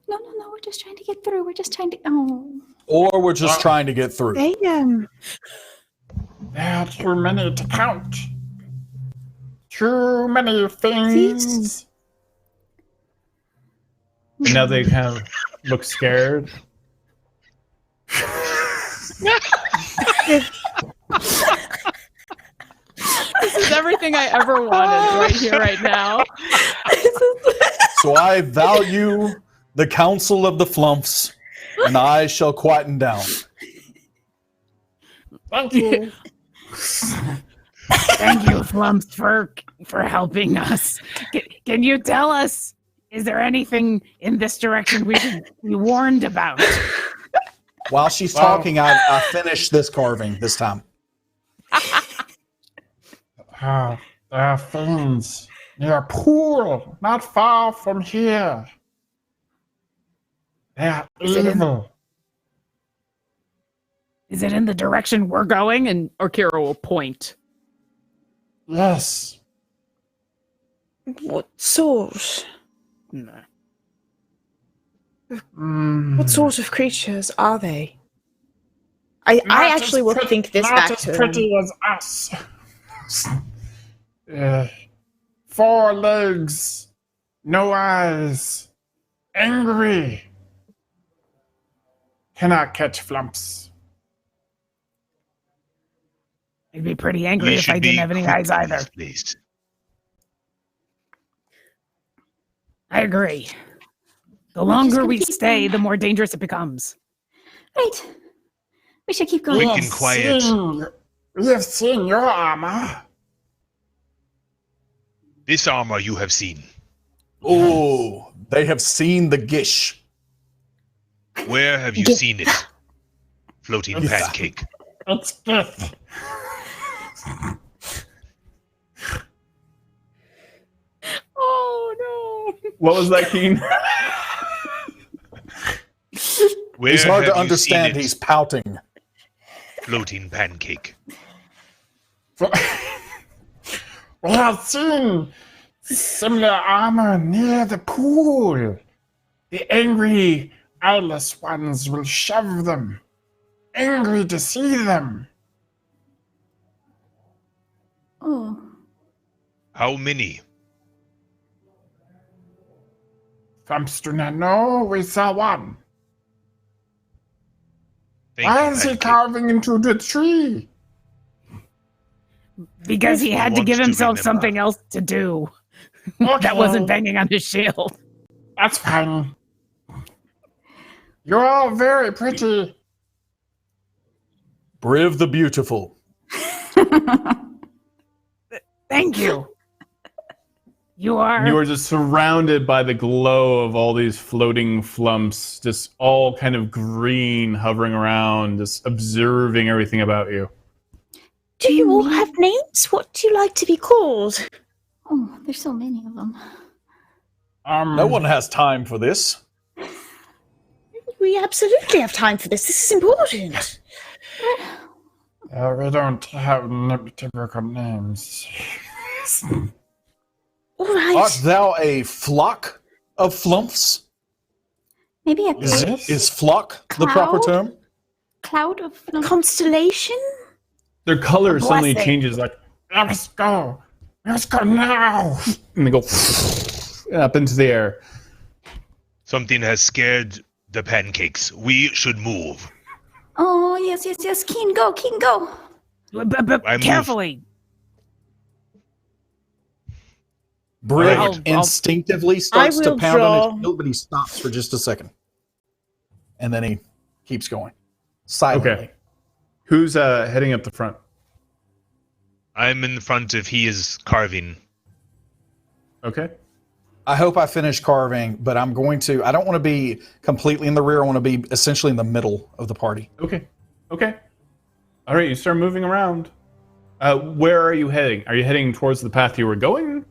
No, we're just trying to get through. We're just trying to. Oh. Or we're just trying to get through. They There are too many to count. Too many things. And now they kind of look scared. This is everything I ever wanted right here, right now. So I value the counsel of the Flumphs, and I shall quieten down. Thank you. Thank you, Flumphs, for helping us. Can you tell us, is there anything in this direction we should be warned about? While she's talking, I finished this carving this time. There are fiends near a pool not far from here. They are evil. Is it in the direction we're going? And Akira will point. Yes. What sort? Mm. What sort of creatures are they? I actually will think this not back as to him. pretty as us. 4 legs, no eyes, angry. Cannot catch Flumphs. I'd be pretty angry We if I should didn't be have any quick eyes on either. this, please. I agree. The longer we stay, the more dangerous it becomes. Right. We should keep going. Quick and quiet. We have seen your armor. This armor you have seen. Oh, they have seen the gish. Where have you seen it? Floating pancake. It's good. Oh no! What was that, Keen? Where It's hard have to you understand. seen it? He's pouting. Floating pancake. We have seen similar armor near the pool. The angry, eyeless ones will shove them. Angry to see them. Oh. How many? Flumphs do not know. We saw one. Thank Why you, is he pancake. carving into the tree? Because he had to wants give to himself remember. something else to do. Okay. That wasn't banging on his shield. That's fine. You're all very pretty. Briv the Beautiful. Thank you. You are. And you are just surrounded by the glow of all these floating flumps, just all kind of green, hovering around, just observing everything about you. Do you all have names? What do you like to be called? Oh, there's so many of them. No one has time for this. We absolutely have time for this. This is important. We don't have typical names. All right. Art thou a flock of flumphs? Maybe a Is flock the proper term? cloud of Constellation? Their color suddenly blessing. changes, like, let's go now. And they go up into the air. Something has scared the pancakes. We should move. Oh, yes. Keen, go. I move. Carefully. Brig I'll- instinctively starts to will pound on draw- his heel, but he stops for just a second. And then he keeps going. Silently. Okay. Who's heading up the front? I'm in front of he is carving. Okay. I hope I finish carving, but I don't want to be completely in the rear. I want to be essentially in the middle of the party. Okay. All right, you start moving around. Where are you heading? Are you heading towards the path you were going?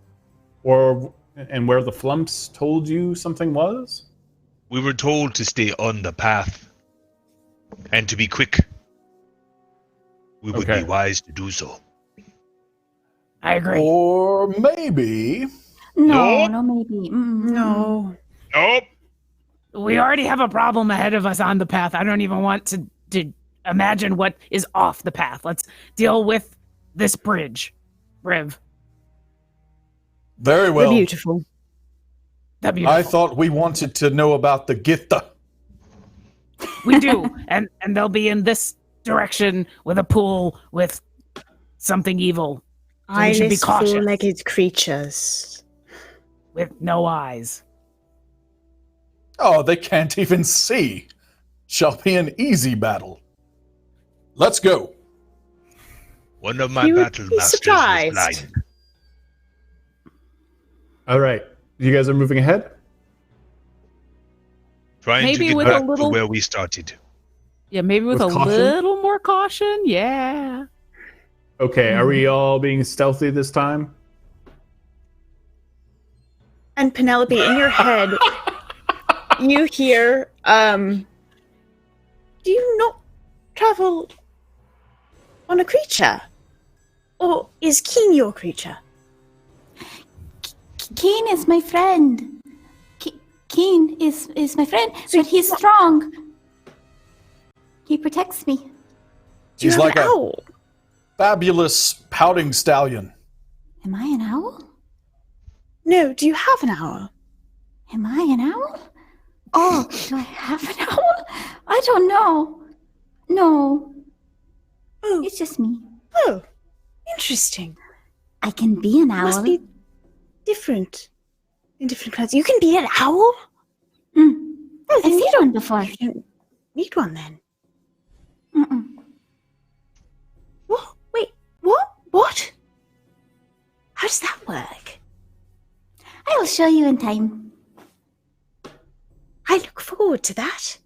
And where the flumps told you something was? We were told to stay on the path and to be quick. We would Okay. be wise to do so. I agree. Or maybe... No, Nope. maybe. No. Nope. We already have a problem ahead of us on the path. I don't even want to imagine what is off the path. Let's deal with this bridge, Riv. Very well. They're beautiful. The beautiful. I thought we wanted to know about the Gitta. We do, and they'll be in this direction with a pool with something evil. So we should be Eyeless, cautious. four-legged creatures. With no eyes. Oh, they can't even see. Shall be an easy battle. Let's go. One of my You would battle be masters surprised. was blind. All right. You guys are moving ahead? Trying Maybe to get with a back little- to where we started. Yeah, maybe with With a caution? little more caution. Yeah. Okay, are we all being stealthy this time? And Penelope, in your head, you hear, do you not travel on a creature? Or is Keen your creature? Keen is my friend. Keen is my friend, So but he's strong. He protects me. Do you He's have like an a- owl? Fabulous pouting stallion. Am I an owl? No, do you have an owl? Am I an owl? Oh, do I have an owl? I don't know. No, Oh, it's just me. oh, interesting. I can be an owl. Must be different in different kinds. You can be an owl? Mm. Oh, I've then seen one before. you don't need one then. Mm-mm. What? Wait, what? What? How does that work? I will show you in time. I look forward to that.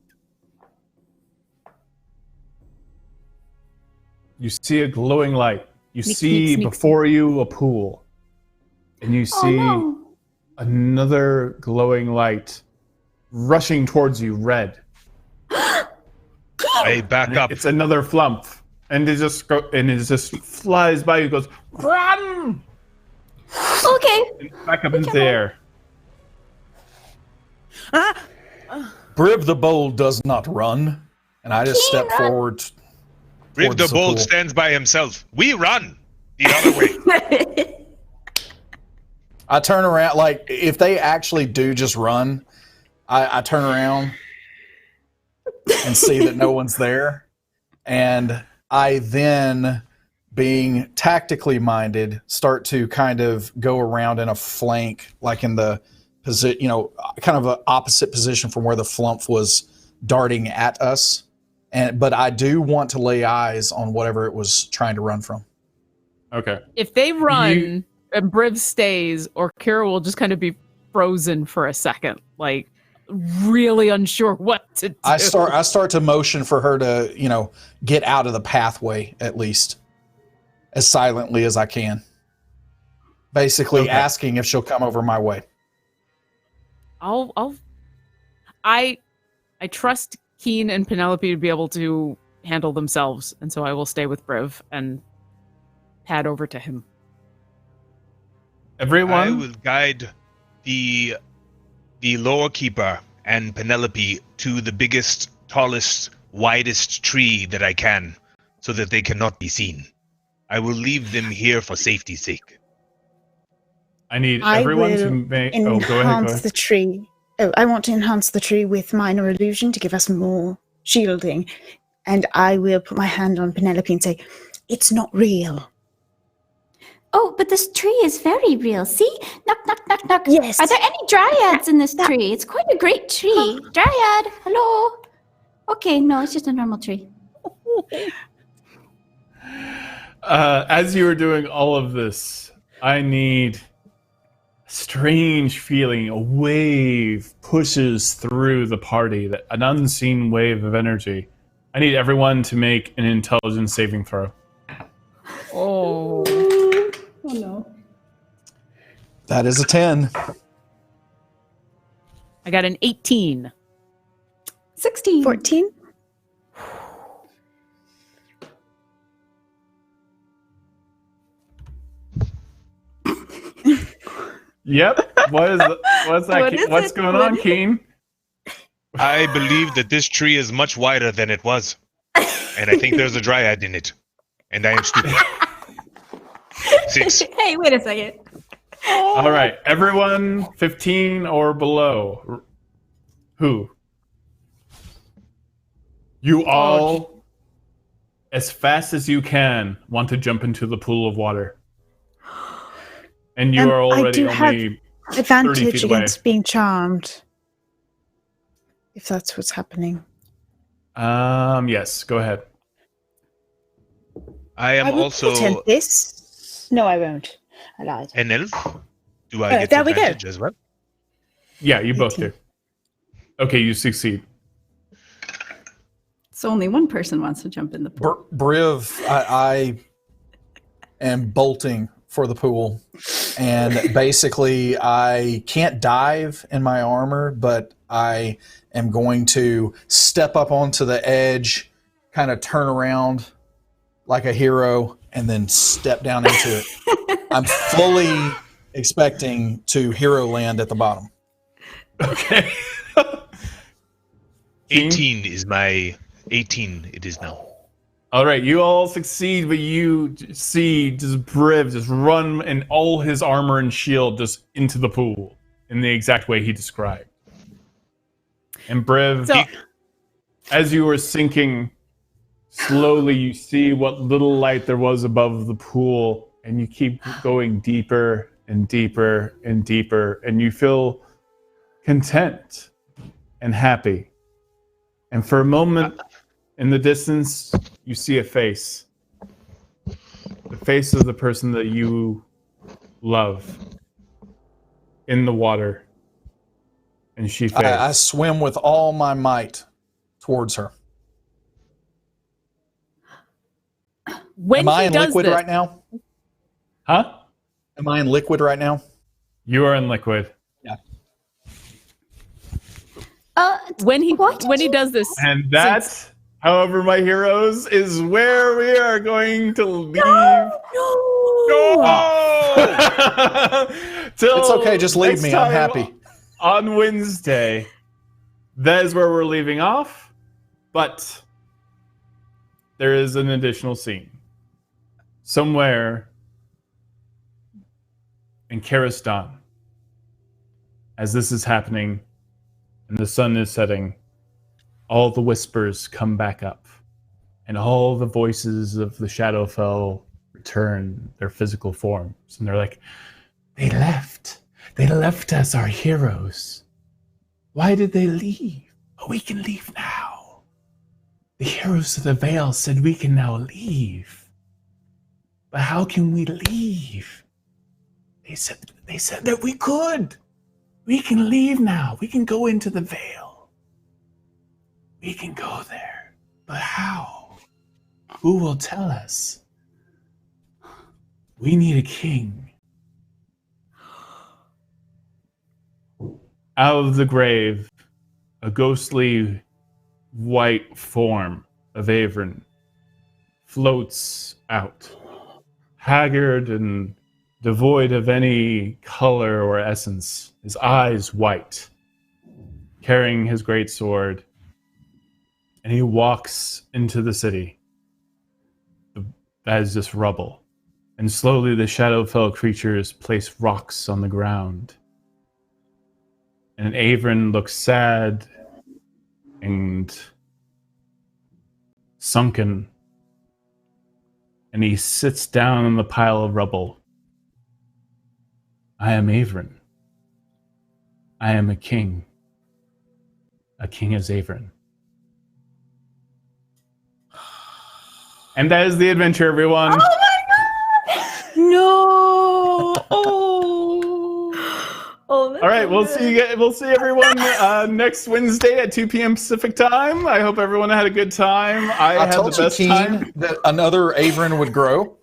You see a glowing light. You Sneak, see sneak, sneak, before you a pool. And you Oh see no. another glowing light rushing towards you, red. I back up. It's another flump. And it just flies by you, goes, run! Okay. And back up into the air. Brib the Bold does not run. And I just step Keen, forward. Riv towards the Bold pool. stands by himself. We run the other way. I turn around, like, if they actually do just run, I turn around and see that no one's there. And I then, being tactically minded, start to kind of go around in a flank, like in the position, kind of an opposite position from where the flump was darting at us. But I do want to lay eyes on whatever it was trying to run from. Okay. If they run, Briv stays, or Kira will just kind of be frozen for a second, like really unsure what to do. I start to motion for her to, get out of the pathway at least, as silently as I can. Basically asking if she'll come over my way. I trust Keen and Penelope to be able to handle themselves, and so I will stay with Briv and pad over to him. Everyone, I will guide the lore keeper and Penelope to the biggest, tallest, widest tree that I can, so that they cannot be seen. I will leave them here for safety's sake. I need everyone to make. Oh, go ahead. The tree. Oh, I want to enhance the tree with minor illusion to give us more shielding, and I will put my hand on Penelope and say, "It's not real." Oh, but this tree is very real. See? Knock, knock, knock, knock. Yes. Are there any dryads in this tree? It's quite a great tree. Dryad, hello? Okay, no, it's just a normal tree. As you are doing all of this, I need a strange feeling. A wave pushes through the party, an unseen wave of energy. I need everyone to make an intelligence saving throw. Oh. Oh no. That is a 10. I got an 18. 16. 14. Yep. What's that? What's going on, Keen? I believe that this tree is much wider than it was. And I think there's a dryad in it. And I am stupid. 6. Hey, wait a second. All right, everyone 15 or below. Who? You all, as fast as you can, want to jump into the pool of water. And you are already only 30 advantage feet away. against being charmed. If that's what's happening. Yes, go ahead. I am will also pretend this. No, I won't. I lied. an elf. Do I get there we go. advantage as well? Yeah, you both do. Okay, you succeed. So only one person wants to jump in the pool. Briv, I am bolting for the pool. And basically, I can't dive in my armor, but I am going to step up onto the edge, kind of turn around like a hero, and then step down into it. I'm fully expecting to hero land at the bottom. Okay. 18 is my 18. It is now. All right, you all succeed, but you see just Briv just run in all his armor and shield just into the pool in the exact way he described. And Briv, as you were sinking, slowly you see what little light there was above the pool, and you keep going deeper and deeper and deeper, and you feel content and happy. And for a moment, in the distance, you see a face. The face of the person that you love in the water. And she fades. I swim with all my might towards her. When Am I he in does liquid this, right now? Huh? Am I in liquid right now? You are in liquid. Yeah. when he does this, And that, however, my heroes, is where we are going to leave. Till It's okay, just leave next me. I'm time happy. On Wednesday. That is where we're leaving off. But there is an additional scene. Somewhere in Karistan, as this is happening and the sun is setting, all the whispers come back up, and all the voices of the Shadowfell return their physical forms. And they're like, they left. They left us, our heroes. Why did they leave? Oh, we can leave now. The heroes of the Vale said we can now leave. But how can we leave? They said that we could. We can leave now. We can go into the Vale. We can go there. But how? Who will tell us? We need a king. Out of the grave, a ghostly white form of Avern floats out, haggard and devoid of any color or essence, his eyes white, carrying his great sword, and he walks into the city that is just rubble. And slowly the Shadowfell creatures place rocks on the ground. And Avern looks sad and sunken. And he sits down on the pile of rubble. I am Avern. I am a king. A king is Avern. And that is the adventure, everyone. Oh my god! No! Oh, that's All right, so we'll good. see everyone next Wednesday at 2 p.m. Pacific time. I hope everyone had a good time. I had told the best you, Keen, time. that another Avern would grow.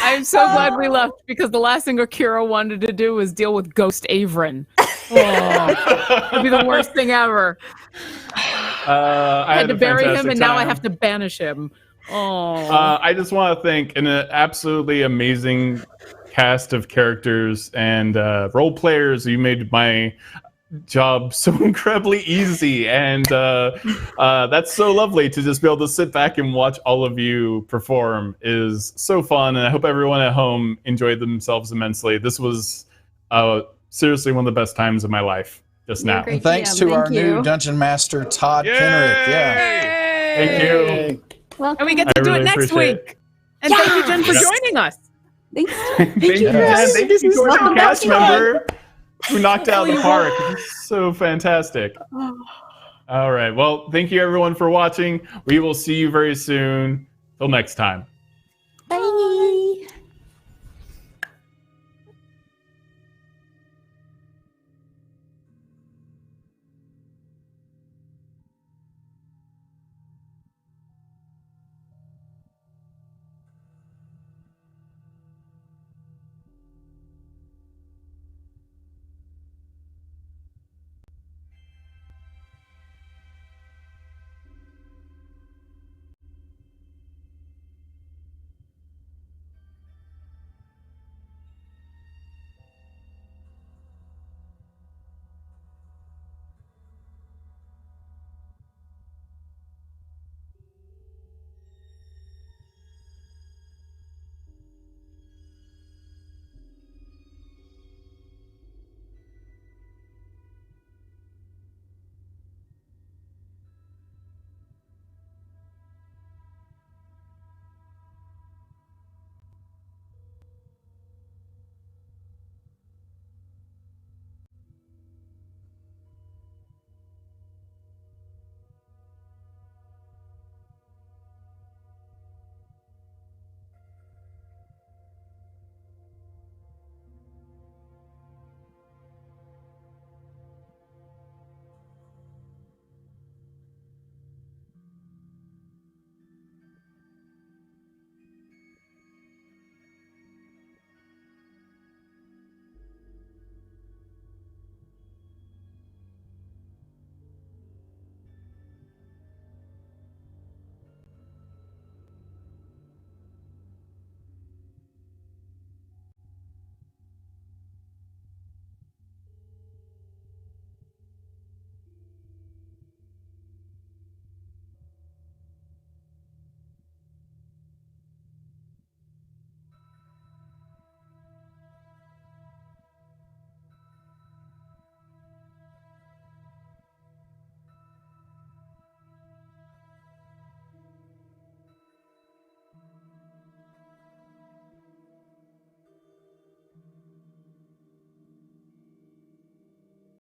I'm so glad we left because the last thing Akira wanted to do was deal with Ghost Avern. Oh, it'd be the worst thing ever. I had to a bury him, fantastic and now I time. have to banish him. Oh, I just want to thank an absolutely amazing cast of characters and role players. You made my job so incredibly easy, and that's so lovely to just be able to sit back and watch all of you perform. Is so fun, and I hope everyone at home enjoyed themselves immensely. This was seriously one of the best times of my life just now. Great And thanks DM, to thank our new you. Dungeon Master, Todd Yay! Kenreck. Yeah. Thank you. Welcome. and we get I to do really it next appreciate week. And thank you, Jen, for Yes. joining us. Thanks. Thank you, Jen. guys. Thank This you, is George, so cast much member who knocked out the park. It's so fantastic. All right. Well, thank you, everyone, for watching. We will see you very soon. Till next time. Bye.